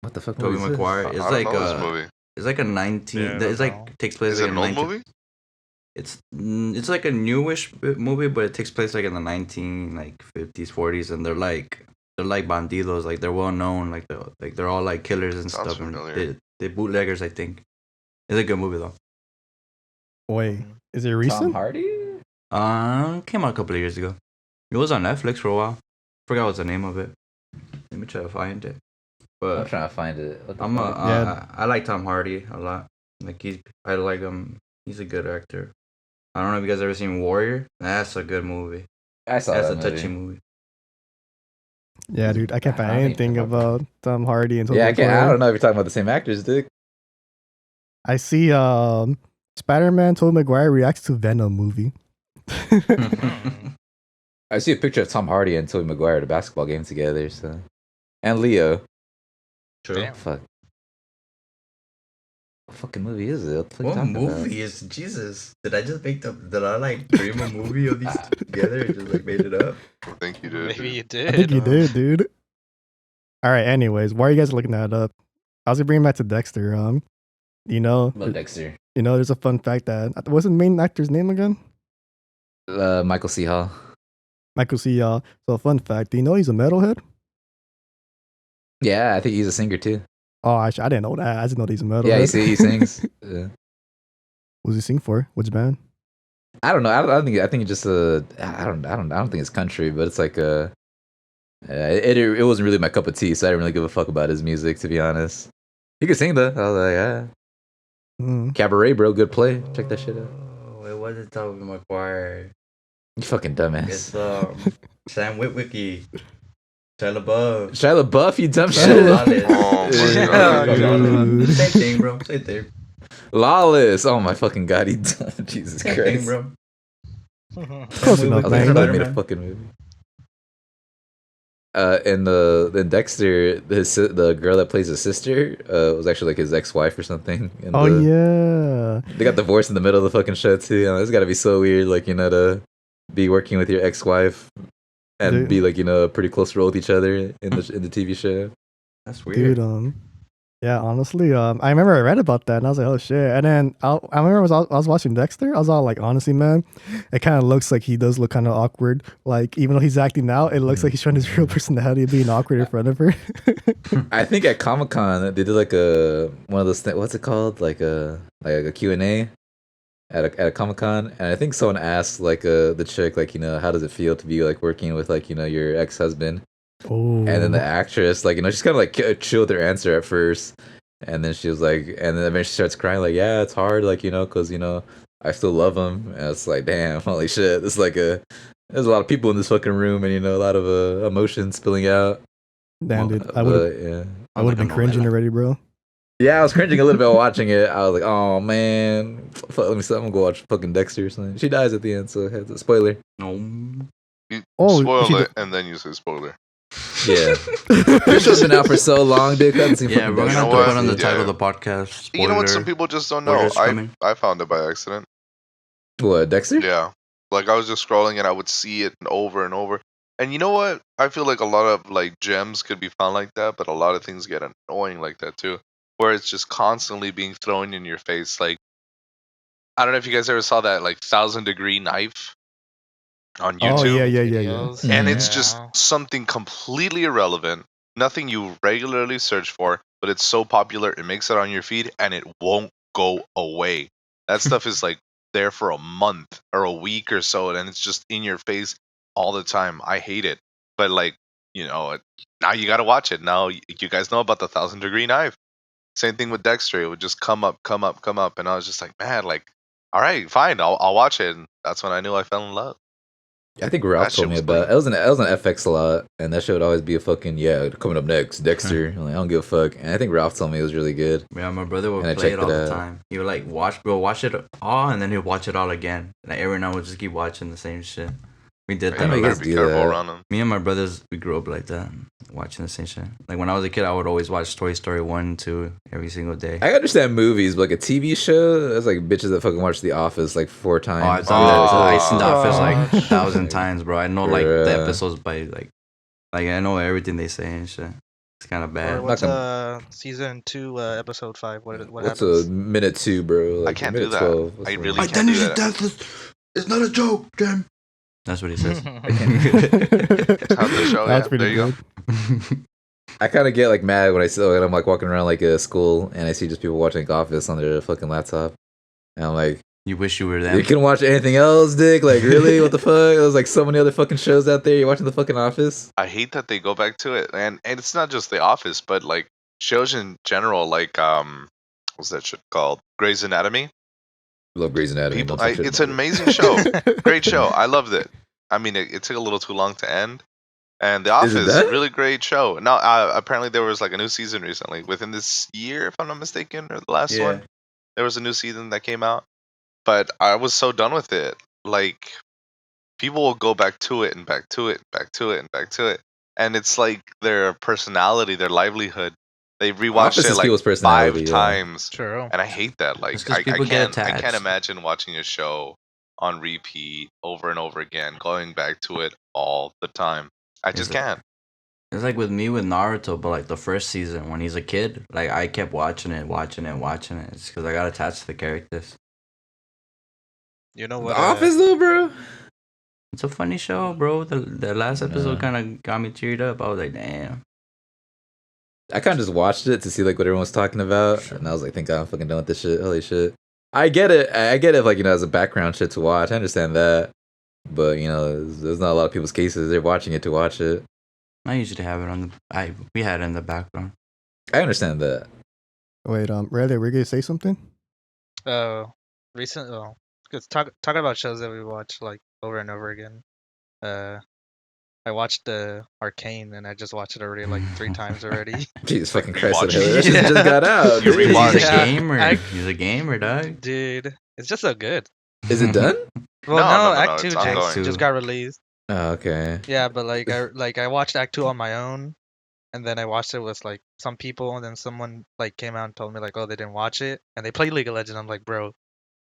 B: What the fuck?
E: Tobey
B: movie is this?
E: Maguire.
D: I
E: It's
D: don't
E: like
D: know this movie.
E: it's like a 19.
C: Yeah, I
E: it's
C: don't
E: like
C: know.
E: takes place
D: Is
E: like
D: it
E: in
D: an old
E: 19
D: movie?
E: It's like a newish movie, but it takes place like in the 50s, 40s, and they're like bandidos, like they're well known, like they're all like killers and
D: Sounds
E: stuff, and
D: familiar.
E: they bootleggers, I think. It's a good movie though.
A: Wait, is it
B: Tom
A: recent?
B: Hardy?
E: Came out a couple of years ago. It was on Netflix for a while. Forgot what's the name of it. Let me try to find it.
B: I'm
E: But
B: trying to find it. What the
E: I'm
B: fuck?
A: Yeah.
E: I like Tom Hardy a lot. Like I like him. He's a good actor. I don't know if you guys ever seen Warrior. That's a good movie.
B: I saw
E: That's
B: that
E: a
B: movie.
E: touchy movie.
A: Yeah, dude, I can't find
B: I don't
A: anything
B: even know.
A: about Tom Hardy and Tobey
B: Yeah, I
A: Maguire.
B: don't know if you're talking about the same actors, Dick.
A: I see Spider-Man Tobey Maguire reacts to Venom movie.
B: I see a picture of Tom Hardy and Tobey Maguire at a basketball game together. So, and Leo.
E: True.
C: Damn.
B: Fuck. What fucking movie is it? What the fuck you
E: What
B: talking about?
E: movie is Jesus? Did I just make up? Did I like dream a movie of these two together and just like made it up?
D: I think you did.
C: Maybe you
A: I
C: did.
A: think you did, dude. All right. Anyways, why are you guys looking that up? I was gonna bring it back to Dexter.
B: About Dexter.
A: There's a fun fact that what's the main actor's name again?
B: Michael C. Hall.
A: Michael C. So, fun fact. Do you know he's a metalhead?
B: Yeah, I think he's a singer too.
A: Oh, I didn't know that. I just know he's a metalhead.
B: Yeah, he sings. Yeah.
A: What does he sing for? Which band?
B: I don't know. I don't think. I think it's just I don't think it's country, but it's like it wasn't really my cup of tea, so I didn't really give a fuck about his music, to be honest. He could sing though. I was like, yeah.
A: Mm.
B: Cabaret, bro, good play. Check that shit out.
E: Oh, it wasn't Tobey Maguire.
B: You fucking dumbass.
E: It's Sam Witwicky. Shia LaBeouf.
B: Shia LaBeouf, you dumb
A: Shia
B: shit.
E: Lawless.
D: Oh my
B: Yeah.
D: god.
A: Dude.
E: Same thing, bro. Same thing.
B: Lawless. Oh my fucking god, he dumb. Jesus
E: Same thing,
B: Christ.
E: bro.
A: Close enough,
B: I was like, I
A: man.
B: thought he made a fucking movie. And the Dexter, the girl that plays his sister, was actually like his ex-wife or something. And
A: Oh yeah.
B: they got divorced in the middle of the fucking show too. It's got to be so weird, like to be working with your ex-wife and
A: Dude.
B: be like pretty close role with each other in the TV show.
E: That's weird.
A: Dude, yeah, honestly, I remember I read about that and I was like, oh shit. And then I remember I was watching Dexter. I was all like, honestly, man, it kind of looks like he does look kind of awkward. Like, even though he's acting out, it looks like he's showing his real personality of being awkward in front of her.
B: I think at Comic-Con they did like one of those things. What's it called? Like a Q&A. at a Comic Con, and I think someone asked like the chick like how does it feel to be like working with like your ex husband,
A: Oh.
B: and then the actress like she's kind of like chill with her answer at first, and then she was like, and then eventually she starts crying like yeah it's hard like because I still love him, and it's like damn holy shit it's like there's a lot of people in this fucking room and a lot of emotions spilling out.
A: Damn, dude. I
B: But,
A: would have been cringing already, bro.
B: Yeah, I was cringing a little bit while watching it. I was like, "Oh man, fuck, let me stop. I'm gonna go watch fucking Dexter or something." She dies at the end, so it's a spoiler.
E: No.
D: You
A: Oh,
D: spoil it and then you say spoiler.
B: Yeah, this show's been out for so long, dude. I haven't seen
E: Yeah,
B: fucking
E: we're gonna
B: Dexter.
E: have to
D: what?
E: put on the
D: Yeah.
E: title of the podcast.
D: You know what? Some
E: spoiler.
D: people just don't know.
E: Spoilers coming.
D: I found it by accident.
B: What Dexter?
D: Yeah, like I was just scrolling and I would see it over and over. And you know what? I feel like a lot of like gems could be found like that, but a lot of things get annoying like that too, where it's just constantly being thrown in your face. Like I don't know if you guys ever saw that like 1,000-degree knife on YouTube.
A: Oh yeah.
C: Videos.
D: And
B: Mhm.
D: it's just something completely irrelevant, nothing you regularly search for, but it's so popular it makes it on your feed and it won't go away. That stuff is like there for a month or a week or so, and it's just in your face all the time. I hate it, but like now you gotta watch it. Now you guys know about the 1,000-degree knife. Same thing with Dexter. It would just come up, and I was just like, man, like, all right, fine, I'll watch it. And that's when I knew I fell in love.
B: I think Ralph
D: That shit
B: told me
D: was
B: about
D: clean.
B: it. It was an FX a lot, and that show would always be a fucking coming up next, Dexter. I'm like, I don't give a fuck. And I think Ralph told me it was really good.
E: Yeah, my brother would
B: And I
E: play it
B: checked
E: all
B: it
E: the
B: out.
E: time. He would like watch it all, and then he'd watch it all again. Like every night we'll just keep watching the same shit. We did
B: I
E: that.
B: know
D: You
B: you
E: a
B: guys
E: lot.
D: better be
B: do
D: careful
B: that.
D: around them.
E: Me and my brothers, we grew up like that, watching the same shit. Like when I was a kid, I would always watch Toy Story 1 and 2 every single day.
B: I understand movies, but like a TV show, that's like bitches that fucking watch The Office like 4 times.
E: Oh, I've done that.
D: Oh.
E: I've seen The Office like
C: Oh.
E: 1,000 times, bro. I know like the
B: Bruh.
E: episodes by like I know everything they say and shit. It's kind of
C: Or
E: bad.
C: what's
B: gonna-
C: season 2, episode 5? What
B: What's
C: happens?
B: a minute 2, bro? Like
D: I can't
B: minute
D: do that.
B: 12. What's
D: I
B: the-
D: really can't do that.
E: death is not a joke, Jim. That's what he says.
D: How's the show?
A: That's
D: Yeah,
A: pretty
D: there you
A: good.
B: I kind of get like mad when I'm like walking around like a school and I see just people watching Office on their fucking laptop, and I'm like,
E: You wish you were
B: you
E: them.
B: can watch anything else, dick? Like really? What the fuck? There's like so many other fucking shows out there. You're watching the fucking Office.
D: I hate that they go back to it, and it's not just The Office, but like shows in general, like what's that shit called? Grey's Anatomy.
B: Love Grey's Anatomy.
D: People,
B: don't say shit
D: it's an
B: about it.
D: amazing show, great show. I loved it. I mean, it took a little too long to end, and The
B: Is it
D: Office,
B: done?
D: really great show. Now, apparently there was like a new season recently, within this year, if I'm not mistaken, or the last
B: Yeah.
D: one. There was a new season that came out, but I was so done with it. Like, people will go back to it and back to it, and back to it and back to it, and it's like their personality, their livelihood. They rewatched
B: Office
D: it
B: is
D: like
B: people's
D: 5
B: personality, yeah.
D: times,
C: True.
D: and I hate that. Like,
E: It's 'cause
D: I
E: people get
D: can't
E: attached.
D: imagine watching a show on repeat over and over again, going back to it all the time. I just
E: it-
D: can't.
E: It's like with me with Naruto, but like the first season when he's a kid, like I kept watching it. It's because I got attached to the characters.
C: You know
B: The
C: what?
B: Office though, bro.
E: It's a funny show, bro. The last episode
B: Yeah.
E: kind of got me teared up. I was like, damn.
B: I kind of just watched it to see like what everyone was talking about, and I was like, "Thank God I'm fucking done with this shit." Holy shit! I get it. I get it. Like as a background shit to watch. I understand that, but there's not a lot of people's cases. They're watching it to watch it.
E: I usually have it on the. We had it in the background.
B: I understand that.
A: Wait, Riley, were you gonna say something?
C: Recent. Oh, because talking about shows that we watch like over and over again. I watched Arcane, and I just watched it already like 3 times already.
B: Jesus fucking
D: You
B: Christ!
D: watched
B: That
D: it?
B: shit
C: Yeah.
B: just got out.
D: You
B: dude.
D: rewatched
E: He's a
D: Yeah.
E: gamer. He's a gamer, dog.
C: Dude, it's just so good.
B: Is it done?
C: Well,
D: No,
C: Act
D: it's
C: 2
D: ongoing.
C: just got released.
B: Oh, okay.
C: Yeah, but I watched Act 2 on my own, and then I watched it with like some people, and then someone like came out and told me like, oh, they didn't watch it, and they played League of Legends. I'm like, bro,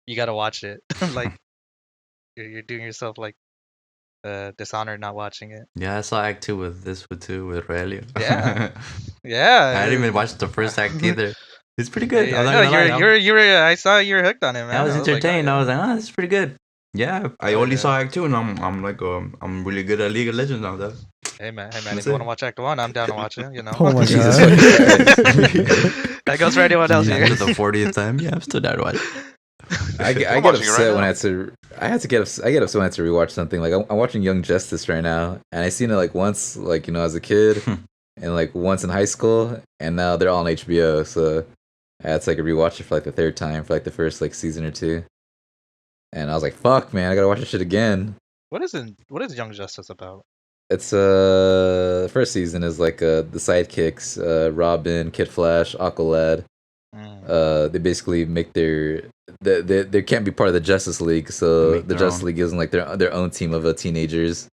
C: you gotta watch it. Like, you're doing yourself like dishonor not watching it.
E: Yeah, I saw Act 2 with Rogelio.
C: Yeah. Yeah,
E: I didn't even watch the first act either. It's pretty good.
C: Yeah,
E: I'm not
C: no,
E: gonna lie,
C: you were. I saw you were hooked on it, man.
E: I was
C: like,
E: entertained.
C: oh,
E: I was like, this is pretty good. Yeah, I
C: Oh,
E: only
C: yeah.
E: saw Act 2, and I'm like, I'm really good at League of Legends now, though.
C: Hey man, if
E: That's
C: you
E: it.
C: want to watch Act 1, I'm down to watch it. You know.
A: Oh my
B: Jesus
A: god.
B: fucking Christ.
C: That goes for anyone else
E: After
C: here.
E: the 40th time, yeah, I'm still down to watch.
B: I get
D: I'm watching it
B: upset
D: right
B: when
D: now.
B: I get upset when I have to rewatch something. Like I'm watching Young Justice right now, and I seen it like once, like as a kid, and like once in high school, and now they're all on HBO. So I had to like rewatch it for like the third time for like the first like season or two, and I was like, "Fuck, man, I gotta watch this shit again."
C: What is Young Justice about?
B: It's first season is like the sidekicks, Robin, Kid Flash, Aqualad. They basically make they can't be part of the Justice League, so
E: Make
B: the
E: their
B: Justice
E: own.
B: League isn't like their own team of teenagers.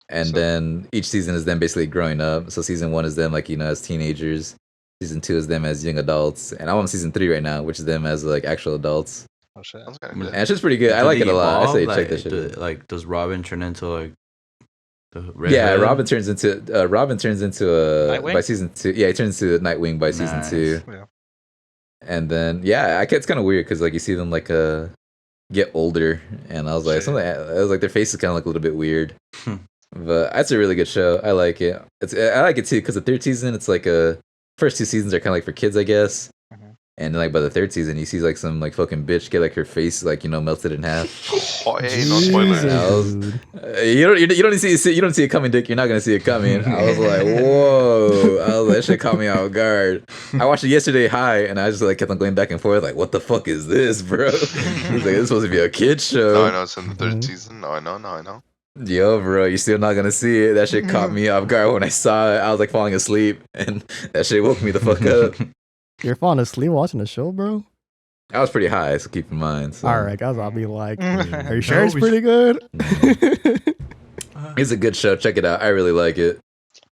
B: And
C: So-
B: then each season is them basically growing up. So season 1 is them like as teenagers. Season 2 is them as young adults, and I'm on season 3 right now, which is them as like actual adults.
C: Oh shit.
D: That's kind
E: Yeah.
D: of
B: And
D: good.
B: it's just pretty good. I
E: Do
B: like
E: they
B: it a lot. I
E: evolve?
B: say
E: like,
B: check this shit.
E: Like, does Robin turn into like the Red
B: Yeah,
E: Hood?
B: Robin turns into a
C: Nightwing?
B: by season 2. Yeah, he turns into Nightwing by season
E: Nice.
B: 2.
C: Yeah.
B: And then it's kind of weird because like you see them like get older, and I was like
C: Shit.
B: their faces kind of look a little bit weird. But that's a really good show. I like it. I like it too because the third season it's like first 2 seasons are kind of like for kids, I guess.
C: Mhm.
B: And then like by the third season, you see like some like fucking bitch get like her face like melted in half.
D: Oh, hey, no spoilers.
B: Jesus.
A: Dude.
B: You don't see it coming, Dick. You're not gonna see it coming. I was like, whoa! I was like, that shit caught me off guard. I watched it yesterday high, and I just like kept on going back and forth, like, what the fuck is this, bro? It's like this is supposed to be a kid show.
D: No, I know it's in the third
A: Mhm.
D: season. No, I know.
B: Yo, bro, you still not gonna see it. That shit caught me off guard when I saw it. I was like falling asleep, and that shit woke me the fuck up.
A: You're falling asleep watching the show, bro?
B: I was pretty high, so keep in mind. So.
A: All right, guys, I'll be like,
C: Yeah.
A: are you sure
E: No,
A: it's
E: we-
A: pretty good?
B: It's a good show. Check it out. I really like it.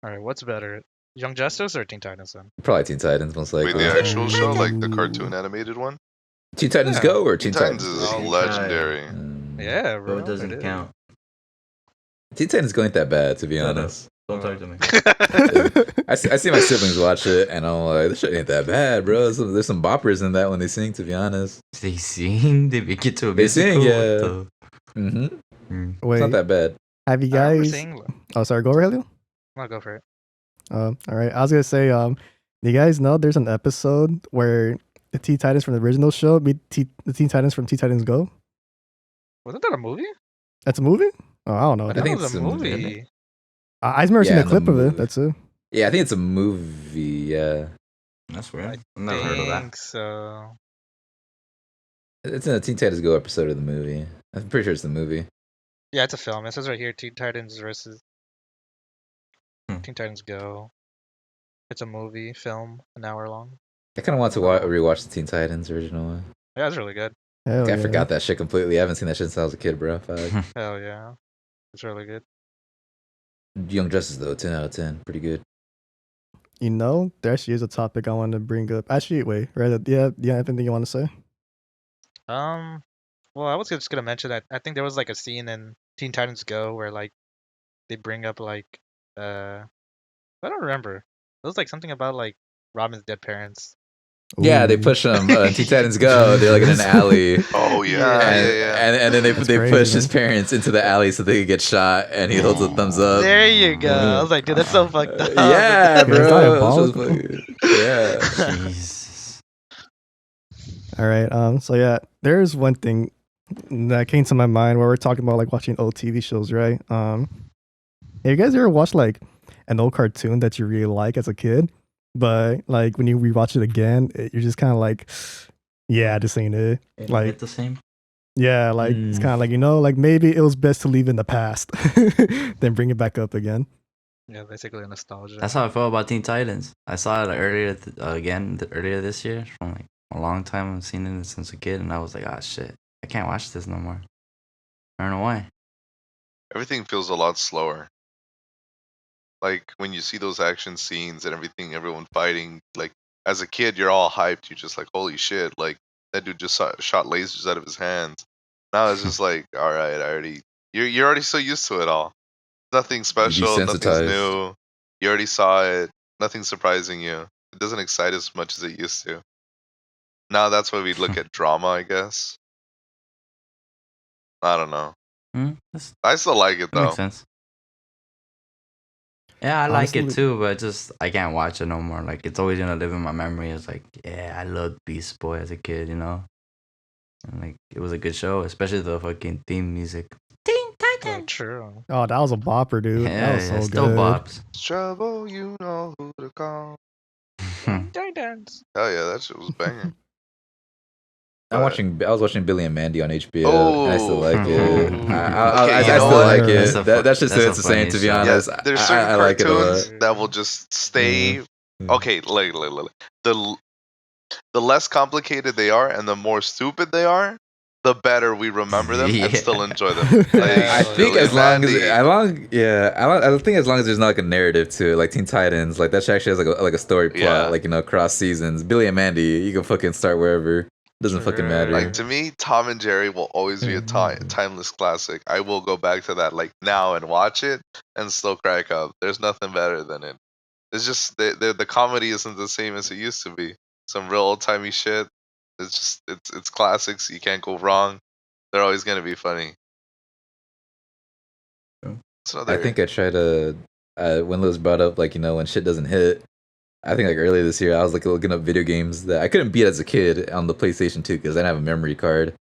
C: All right, what's better, Young Justice or Teen Titans then?
B: Probably Teen Titans, most
D: Wait,
B: likely.
D: the actual show, like the
A: Ooh.
D: cartoon animated one?
B: Teen Titans
C: Yeah.
B: Go or
D: Teen
B: Teen
D: Titans
B: Titans?
D: is
C: Oh,
D: legendary.
C: Yeah, bro.
E: So it doesn't count.
B: Teen Titans Go ain't that bad, to be
E: Shut up.
B: honest.
E: Don't talk to me.
B: I see my siblings watch it, and I'm like, this shit ain't that bad, bro. There's some boppers in that when they sing, to be honest.
E: They sing. They make it to a
B: They sing,
E: musical?
B: yeah.
E: What
B: Mm-hmm.
E: the-
B: It's
A: Wait,
B: not that bad.
A: have you
C: I remember
A: guys?
C: seeing.
A: Oh, sorry, go Aurelio.
C: I'll go for it.
A: All right, I was gonna say, do you guys know there's an episode where the Teen Titans from the original show meet the Teen Titans from Teen Titans Go?
C: Wasn't that a movie?
A: That's a movie? Oh, I don't know.
C: I
B: I
C: think
B: think
C: it was
B: it's
C: a
B: a movie,
C: movie.
B: isn't it?
A: I've never seen
B: Yeah,
A: a
B: the
A: clip of
B: movie.
A: it. That's it.
B: Yeah, I think it's a movie. Yeah,
E: That's weird.
C: I
E: I've never heard of that.
C: think so.
B: it's in a Teen Titans Go episode of the movie. I'm pretty sure it's the movie.
C: Yeah, it's a film. It says right here, Teen Titans versus
E: Hmm.
C: Teen Titans Go. It's a movie, film, an hour long.
B: I kind of want to rewatch the Teen Titans original one.
C: Yeah, it's really good.
A: Hell
B: I
A: yeah.
B: forgot that shit completely. I haven't seen that shit since I was a kid, bro. Fuck.
C: Hell yeah, it's really good.
B: Young Justice though, 10 out of 10, pretty good.
A: You know, there actually is a topic I wanted to bring up. Actually, wait, right? Yeah, anything you want to say?
C: Well, I was just gonna mention that I think there was like a scene in Teen Titans Go where like they bring up like I don't remember. It was like something about like Robin's dead parents.
B: Yeah, they
A: Ooh.
B: push him. Teen Titans Go. They're like in an alley.
D: Oh yeah,
B: And,
D: yeah.
B: and then they
A: That's
B: push
A: crazy,
B: his
A: man.
B: parents into the alley so they could get shot, and he holds a thumbs up.
C: There you go. I was like, dude, that's so fucked up.
B: Yeah,
A: It's
B: bro.
A: diabolical.
B: Yeah.
E: Jesus.
A: All right. So yeah, there's one thing that came to my mind where we're talking about like watching old TV shows, right? Have you guys ever watched like an old cartoon that you really like as a kid, but like when you rewatch it again, you're just kind of like, yeah, this ain't it.
E: Ain't
A: Like,
E: it the same?
A: yeah, like it's
E: Mm.
A: kind of like, like maybe it was best to leave in the past than bring it back up again.
C: Yeah, basically nostalgia.
E: That's how I felt about Teen Titans. I saw it earlier earlier this year from like a long time. I've seen it since a kid, and I was like, ah, shit, I can't watch this no more. I don't know why.
D: Everything feels a lot slower. Like when you see those action scenes and everything, everyone fighting. Like as a kid, you're all hyped. You're just like, holy shit! Like that dude just shot lasers out of his hands. Now it's just like, all right, you're already so used to it all. Nothing special, nothing's
B: desensitized.
D: new. You already saw it. Nothing's surprising you. It doesn't excite as much as it used to. Now that's why we look at drama, I guess. I don't know. I still like it
E: That makes
D: though.
E: sense. Yeah, I like it
A: Honestly-
E: too, but just I can't watch it no more. Like it's always gonna live in my memory. It's like, yeah, I loved Beast Boy as a kid, you know. And, like, it was a good show, especially the fucking theme music. Teen
C: Oh,
E: Titans.
C: true.
A: Oh, that was a bopper, dude.
E: Yeah,
A: That was so
E: still
A: good.
E: bops.
D: Trouble, you know who to call.
C: Titans.
D: Hell yeah, that shit was banging.
B: I was watching Billy and Mandy on HBO, and I still
D: Oh,
B: like it.
C: Ooh.
B: I
D: you know
B: still
D: what?
B: like
A: That's
B: it. That shit still
E: that's
B: hits
E: a
B: the same.
E: funny
B: To be
E: show.
B: honest,
D: Yeah, there's certain
B: I like it a lot.
D: cartoons that will just stay. Okay, the less complicated they are and the more stupid they are, the better we remember them and still enjoy them. Like,
B: I think
D: Billy
B: as long
D: and Mandy.
B: I think as long as there's not like a narrative to it, like Teen Titans, like that shit actually has like a story plot,
D: Yeah.
B: like across seasons. Billy and Mandy, you can fucking start wherever. Doesn't fucking
C: True.
B: matter.
D: Like to me, Tom and Jerry will always be a timeless classic. I will go back to that like now and watch it and still crack up. There's nothing better than it. It's just the comedy isn't the same as it used to be. Some real old timey shit. It's just it's classics. You can't go wrong. They're always gonna be funny. It's
B: I
D: another.
B: think I try to when Liz brought up like when shit doesn't hit. I think like earlier this year I was like looking up video games that I couldn't beat as a kid on the PlayStation 2 because I didn't have a memory card.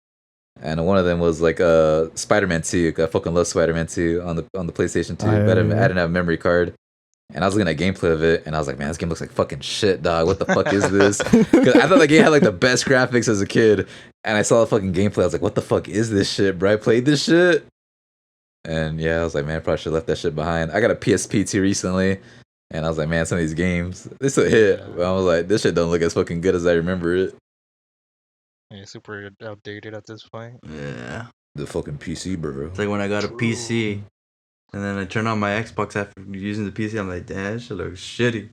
B: And one of them was like Spider-Man 2. I fucking love Spider-Man 2 on the PlayStation 2, but I didn't have a memory card. And I was looking at gameplay of it, and I was like, man, this game looks like fucking shit, dog. What the fuck is this? Because I thought the game had like the best graphics as a kid, and I saw the fucking gameplay. I was like, what the fuck is this shit, bro? I played this shit. And yeah, I was like, man, I probably should have left that shit behind. I got a PSP 2 recently, and I was like, man, some of these games, they still hit. But I was like, this shit don't look as fucking good as I remember it.
C: Yeah, super outdated at this point.
E: Yeah.
B: The fucking PC, bro.
E: It's like when I got a PC, and then I turn on my Xbox after using the PC, I'm like, damn, that shit looks shitty.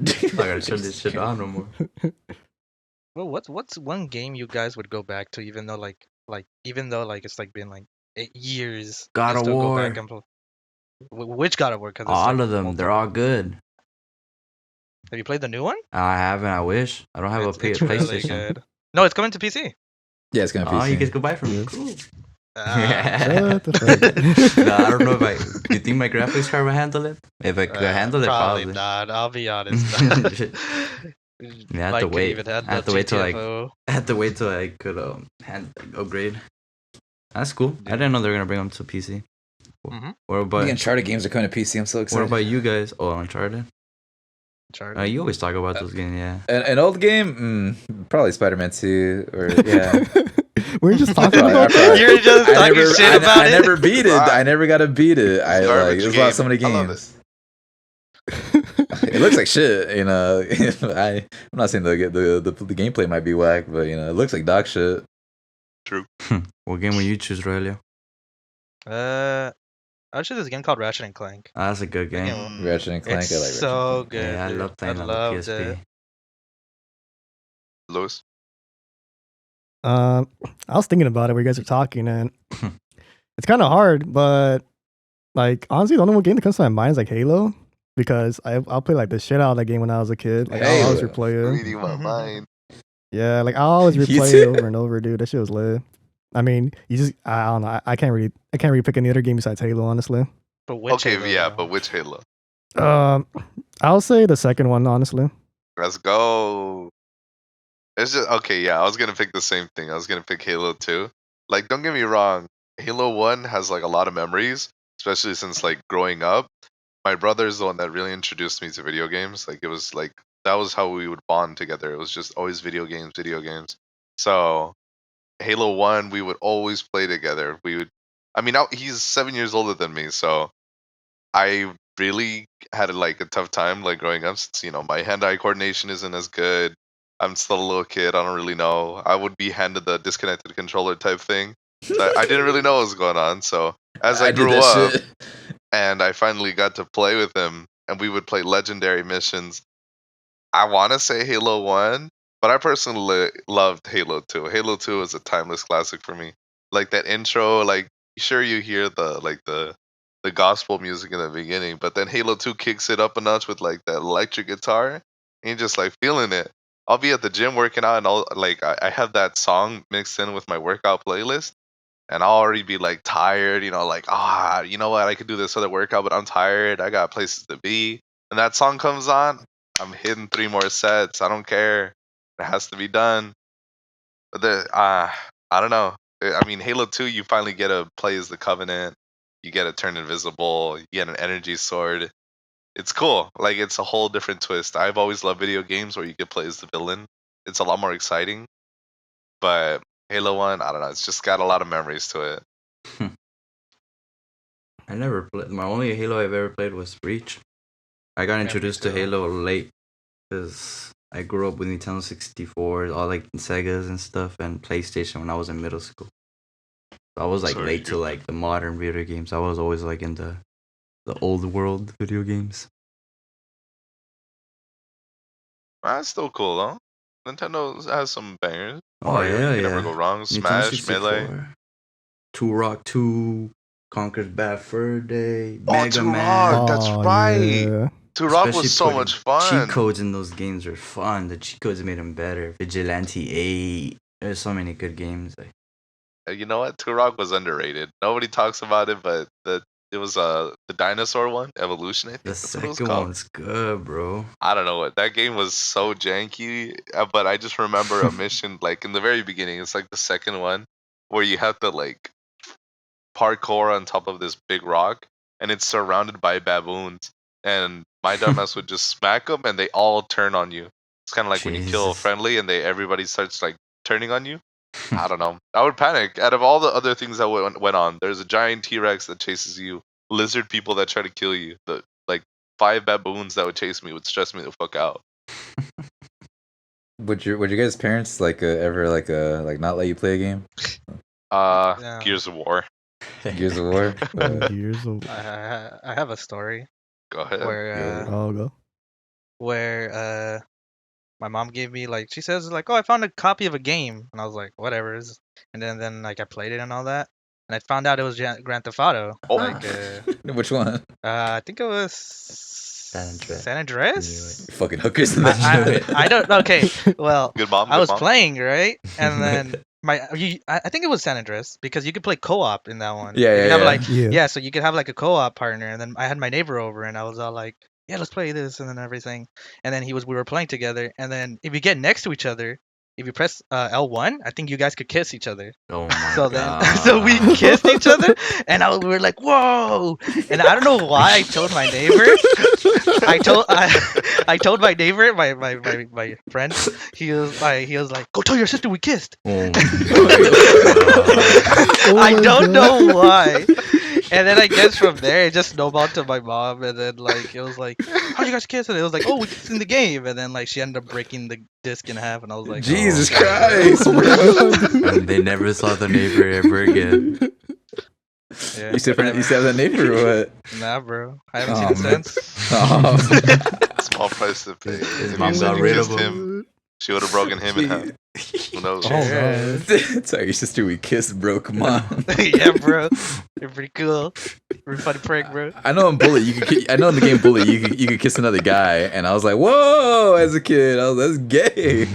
E: I gotta turn this shit on no more.
C: Well, what's one game you guys would go back to, even though it's like been like 8 years?
E: God
C: you
E: of
C: still go
E: War.
C: back and play? Which God of War? Cause it's
E: All
C: like
E: of them, they're all good.
C: Have you played the new one?
E: I haven't. I wish. I don't have
C: It's
E: a
C: really
E: PlayStation.
C: good. No, it's coming to PC.
B: Yeah, it's gonna be.
E: Oh, you guys go buy from me.
A: Yeah.
E: Cool.
A: Shut the fuck
E: No, I don't know if you think my graphics card will handle it? If I could handle it,
C: probably
E: probably.
C: not. I'll be honest.
E: I have to wait. I have to wait till I could upgrade. That's cool. I didn't know they were gonna bring them to PC.
C: Mhm.
E: What about
B: The Uncharted games are coming to PC. I'm so excited.
E: what about you guys? Oh, Uncharted.
C: Uncharted.
E: You always talk about those games, yeah.
B: An old game? Probably Spider-Man 2 or yeah.
A: We're just talking
B: Probably-
A: about
B: I probably-
C: You're just
B: I
C: talking
B: never,
C: shit
B: I,
C: about
B: I
C: it.
B: never beat it. I never got to beat it.
D: It's garbage
B: there's
D: game.
B: so many
D: I love
B: games. It looks like shit, I'm not saying the gameplay might be whack, but it looks like dog shit.
E: What game will you choose, Rogelio?
C: I'll choose this game called Ratchet and Clank.
E: That's a good game.
C: Yeah.
B: Ratchet and Clank.
C: It's
B: I like Ratchet
C: so
B: and Clank.
C: good.
E: Yeah, I
C: dude.
E: love playing on the
C: loved
E: PSP.
C: it.
D: Lewis.
A: I was thinking about it when you guys were talking, and it's kind of hard, but like honestly, the only one game that comes to my mind is like Halo, because I'll play like the shit out of that game when I was a kid. Like I'll always
B: Halo.
A: replay it.
D: Reading my mind.
A: Yeah, like I always
B: You
A: replay
B: too?
A: it over and over, dude. That shit was lit. I mean, I don't know. I can't really pick any other game besides Halo, honestly.
C: But which
D: Okay,
C: Halo,
D: yeah,
C: though?
D: but which Halo?
A: I'll say the second one, honestly.
D: Let's go. It's just okay. Yeah, I was gonna pick the same thing. I was gonna pick Halo 2. Like, don't get me wrong. Halo 1 has like a lot of memories, especially since like growing up. My brother is the one that really introduced me to video games. Like, it was like that was how we would bond together. It was just always video games, video games. So Halo 1, we would always play together. He's 7 years older than me, so I really had like a tough time like growing up since my hand-eye coordination isn't as good. I'm still a little kid. I don't really know. I would be handed the disconnected controller type thing. So I didn't really know what was going on. So as I
B: did
D: grew
B: that
D: up
B: shit.
D: and I finally got to play with him, and we would play legendary missions. I want to say Halo 1, but I personally loved Halo 2. Halo 2 is a timeless classic for me. Like that intro, like sure you hear the gospel music in the beginning, but then Halo 2 kicks it up a notch with like that electric guitar, and you're just like feeling it. I'll be at the gym working out, and I have that song mixed in with my workout playlist, and I'll already be like tired, like you know what, I could do this other workout, but I'm tired. I got places to be, and that song comes on. I'm hitting 3 more sets. I don't care. It has to be done. But I don't know. I mean, Halo 2, you finally get to play as the Covenant. You get to turn invisible. You get an energy sword. It's cool. Like, it's a whole different twist. I've always loved video games where you can play as the villain. It's a lot more exciting. But Halo 1, I don't know. It's just got a lot of memories to it.
E: I never played. My only Halo I've ever played was Reach. I got introduced to
C: too.
E: Halo late because I grew up with Nintendo 64, all like Segas and stuff, and PlayStation when I was in middle school. So I was like
D: So
E: late to like the modern video games. I was always like in the old world video games.
D: That's still cool, though. Nintendo has some bangers.
E: Oh yeah,
D: you
E: yeah.
D: never go wrong.
E: Nintendo
D: Smash, Melee.
E: 64, Turok 2, Conker's Bad Fur Day,
D: Oh,
E: Mega Man.
D: Turok, that's right.
A: Yeah.
D: Turok
E: Especially
D: was so
E: putting
D: much fun.
E: Cheat codes in those games are fun. The cheat codes made them better. Vigilante 8. There's so many good games. Like,
D: You know what? Turok was underrated. Nobody talks about it, but it was the dinosaur one, Evolution. I think
E: the
D: that's what it was
E: second
D: called.
E: one's good, bro.
D: I don't know what that game was so janky, but I just remember a mission like in the very beginning. It's like the second one where you have to like parkour on top of this big rock, and it's surrounded by baboons. And my dumbass would just smack them, and they all turn on you. It's kind of like when you kill a
E: Jesus.
D: friendly, and everybody starts like turning on you. I don't know. I would panic. Out of all the other things that went on, there's a giant T-Rex that chases you, lizard people that try to kill you, the like 5 baboons that would chase me would stress me the fuck out.
B: Would your guys' parents like ever like not let you play a game?
C: Yeah.
D: Gears of War.
B: Gears of War.
A: Years of
C: I have a story
D: Go ahead.
C: where
A: I'll go.
C: my mom gave me like she says like, oh, I found a copy of a game, and I was like, whatever. And then like I played it and all that, and I found out it was Grand Theft Auto.
D: Oh.
C: Like
B: Which one?
C: I think it was
E: Andreas.
C: San Andreas.
B: You fucking hookers in that shit.
C: I don't. Okay, well,
D: Good mom.
C: I
D: good
C: was
D: mom.
C: playing right, and then I think it was San Andreas because you could play co-op in that one.
B: Yeah,
C: You
B: yeah,
C: could have,
B: yeah.
C: like,
A: Yeah.
C: so you could have like a co-op partner, and then I had my neighbor over, and I was all like, yeah, let's play this, and then everything, and then we were playing together, and then if you get next to each other, if you press L1, I think you guys could kiss each other.
E: Oh my
C: So
E: god.
C: then, so we kissed each other, and we were like, "Whoa!" And I don't know why I told my neighbor. I told my neighbor, my friend. He was like, "Go tell your sister we kissed."
E: Oh my
A: Oh
C: I
A: my
C: don't
A: God.
C: know why. And then I guess from there it just snowballed to my mom, and then like it was like, "How'd you guys kiss?" And it was like, "Oh, we kissed in the game." And then like she ended up breaking the disc in half, and I was like,
B: Jesus
C: "Oh."
B: Christ, bro.
E: And they never saw the neighbor ever again.
C: Yeah,
B: You still have that neighbor or what?
C: Nah, bro. I haven't
B: Oh,
C: seen
B: man.
C: it since.
B: Oh,
D: Small price to pay.
E: His
D: If
E: mom
D: you said
E: got
D: you
E: rid of
D: kissed him, she would have broken him in half. Who knows?
A: Oh, no.
B: Sorry, your sister we kissed, bro. Come on.
C: Yeah, bro. They're pretty cool. Pretty funny prank, bro.
B: I know in Bullet I know in the game Bullet you could kiss another guy, and I was like, whoa! As a kid, that's gay.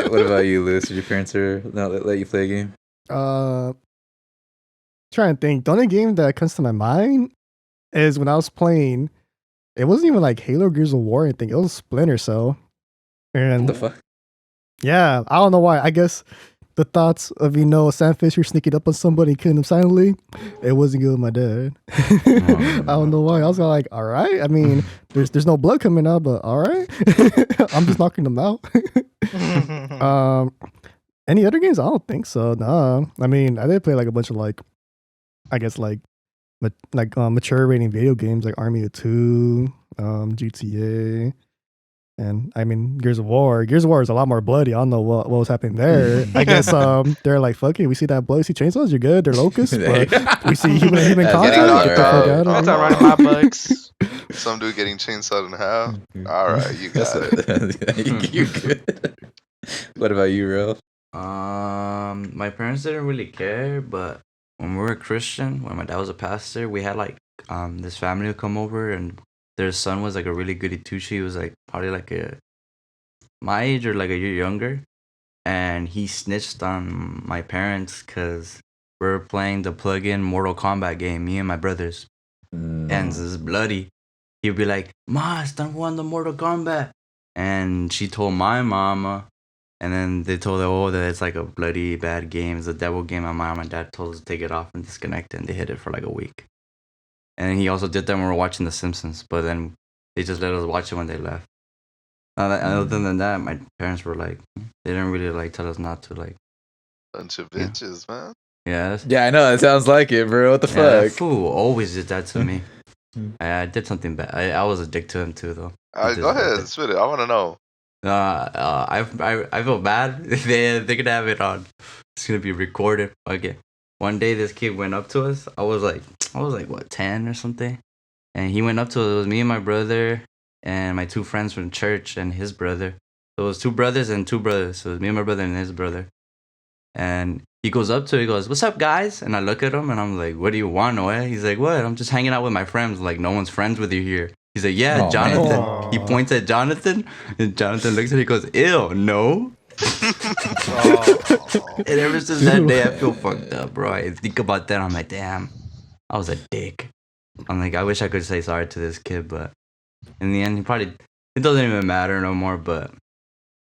B: What about you, Lewis? Did your parents not let you play a game?
A: Trying to think. The only game that comes to my mind is when I was playing. It wasn't even like Halo, Gears of War, or anything. It was Splinter Cell. And
B: What the fuck?
A: yeah, I don't know why. I guess the thoughts of Sam Fisher sneaking up on somebody and killing them silently, it wasn't good with my dad. I don't know why. I was like, all right. I mean, there's no blood coming out, but all right. I'm just knocking them out. Any other games? I don't think so. Nah. I mean, I did play like a bunch of like, I guess like mature rating video games like Army of Two, GTA. And I mean, Gears of War. Gears of War is a lot more bloody. I don't know what was happening there. I guess they're like, fuck it. We see that blood. We see chainsaws. You're good. They're locusts. But we see human
B: That's
A: contact.
B: getting
A: Get the fuck
B: alright.
A: out
C: That's
A: of
C: all
A: here.
C: right in my books.
D: Some dude getting chainsawed in half. All right, you got it.
B: You good. What about you, Ro?
E: My parents didn't really care, but when we were Christian, when my dad was a pastor, we had like this family would come over, and their son was like a really goody two shoes. He was like probably like my age or like a year younger, and he snitched on my parents because we were playing the plug-in Mortal Kombat game, me and my brothers. Hands is bloody. He'd be like, "Ma, están jugando Mortal Kombat," and she told my mama, And then they told her, that it's like a bloody bad game. It's a devil game. My mom and dad told us to take it off and disconnect it, and they hid it for like a week. And then he also did that when we were watching The Simpsons, but then they just let us watch it when they left. Other than that, my parents were like, they didn't really like tell us not to like.
D: Bunch of bitches, man.
E: Yeah.
B: Yeah, I know. It sounds like it, bro. What the
E: That
B: fuck?
E: fool always did that to me. I did something bad. I was a dick to him too, though.
D: Go ahead, spit it. I want to know.
E: I feel bad. They're gonna have it on. It's gonna be recorded. Okay. One day, this kid went up to us. I was like, what, 10 or something? And he went up to us. It was me and my brother and my two friends from church and his brother. So it was two brothers and two brothers. So it was me and my brother and his brother. And he goes up to it, he goes, "What's up, guys?" And I look at him and I'm like, "What do you want, Noah?" He's like, "What? I'm just hanging out with my friends. Like, no one's friends with you here." He's like, "Yeah,
B: Oh,
E: Jonathan."
A: man.
E: He points at Jonathan, and Jonathan looks at it, he goes, "Ew, no." And ever since that day, I feel fucked up, bro. I think about that, I'm like, damn, I was a dick. I'm like, I wish I could say sorry to this kid, but in the end, it doesn't even matter no more, but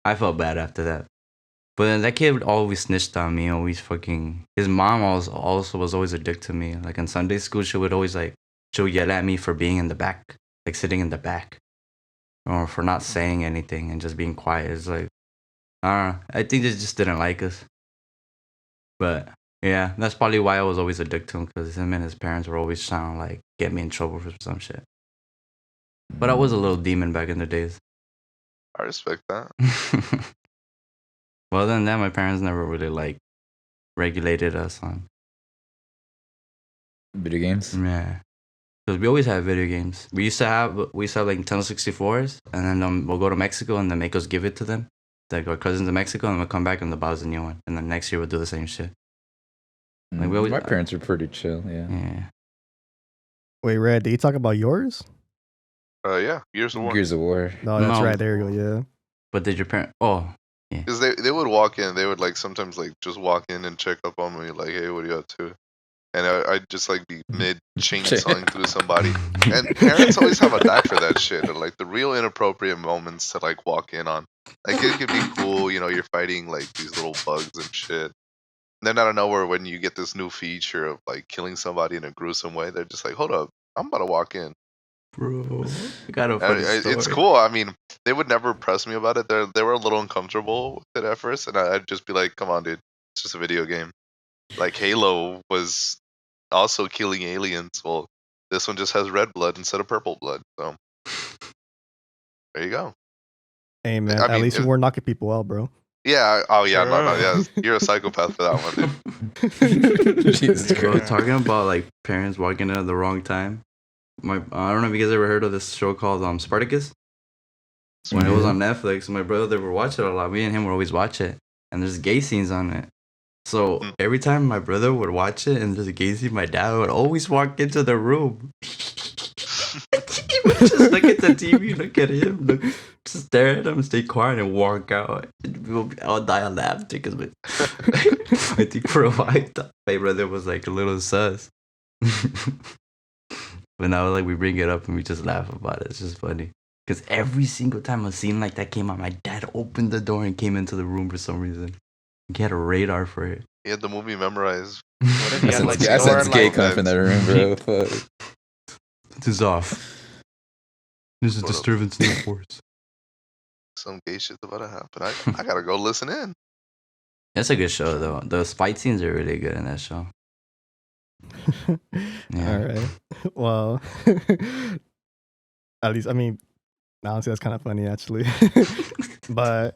E: I felt bad after that. But then that kid would always snitched on me, always fucking. His mom also was always a dick to me. Like in Sunday school, she would always she'll yell at me for being in the back, like sitting in the back, or for not saying anything and just being quiet. It's like, I don't know. I think they just didn't like us. But yeah, that's probably why I was always a dick to him, because him and his parents were always trying to like get me in trouble for some shit. But I was a little demon back in the days.
D: I respect that.
E: Well, other than that, my parents never really like regulated us on.
B: Video games.
E: Yeah, because we always had video games. We used to have like Nintendo 64s, and then we'll go to Mexico and then make us give it to them. Like our cousins in Mexico, and we'll come back and they'll buy us a new one, and then next year we'll do the same shit. Like, we always-
B: My parents were pretty chill. Yeah.
E: Yeah.
A: Wait, Red, did you talk about yours?
D: Yeah, Gears of War.
B: Gears of War.
A: No, that's
E: No.
A: right. There you go. Yeah.
E: But did your parent? Oh,
D: Because they would walk in, they would like sometimes like just walk in and check up on me, like, "Hey, what are you up to?" And I'd just like be mid chainsawing through somebody. And parents always have a knack for that shit, or like the real inappropriate moments to like walk in on. Like it could be cool, you're fighting like these little bugs and shit. And then out of nowhere, when you get this new feature of like killing somebody in a gruesome way, they're just like, "Hold up, I'm about to walk in."
E: bro, I got a
D: And
E: funny story.
D: it's cool. I mean, they would never press me about it. They were a little uncomfortable with it at first, and I'd just be like, "Come on, dude, it's just a video game." Like Halo was also killing aliens. Well, this one just has red blood instead of purple blood. So there you go.
A: Hey, man.
D: I
A: At
D: mean,
A: least you weren't knocking people out, bro.
D: Yeah. Oh yeah. No. Yeah. You're a psychopath for that one, dude.
B: Jesus
E: Bro,
B: Christ.
E: talking about like parents walking in at the wrong time. I don't know if you guys ever heard of this show called Spartacus. When it was on Netflix, my brother, they were watching it a lot. Me and him would always watch it, and there's gay scenes on it. So every time my brother would watch it and there's a gay scene, my dad would always walk into the room. He would just look at the TV, look at him, just stare at him, stay quiet, and walk out. I'll die on laughing because I think for a while I thought my brother was like a little sus. But now like we bring it up and we just laugh about it. It's just funny. Because every single time a scene like that came out, my dad opened the door and came into the room for some reason. He had a radar for it.
D: He had the movie memorized.
C: What if he had like
B: I
C: store
B: sense gay
C: like
B: coming from that room, bro. Fuck.
E: This is off. There's a disturbance in the force.
D: Some gay shit's about to happen. I gotta go listen in.
E: That's a good show though. The fight scenes are really good in that show. Yeah.
A: All right. Well, at least, I mean, honestly, that's kind of funny, actually. but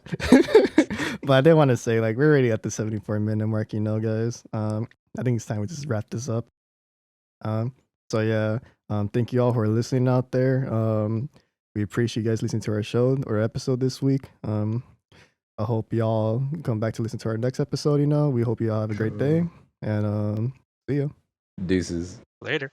A: I did want to say, like, we're already at the 74-minute mark, guys. I think it's time we just wrap this up. So yeah, thank you all for listening out there. We appreciate you guys listening to our show or episode this week. I hope y'all come back to listen to our next episode. We hope y'all have a great day, and see ya.
B: Deuces.
C: later.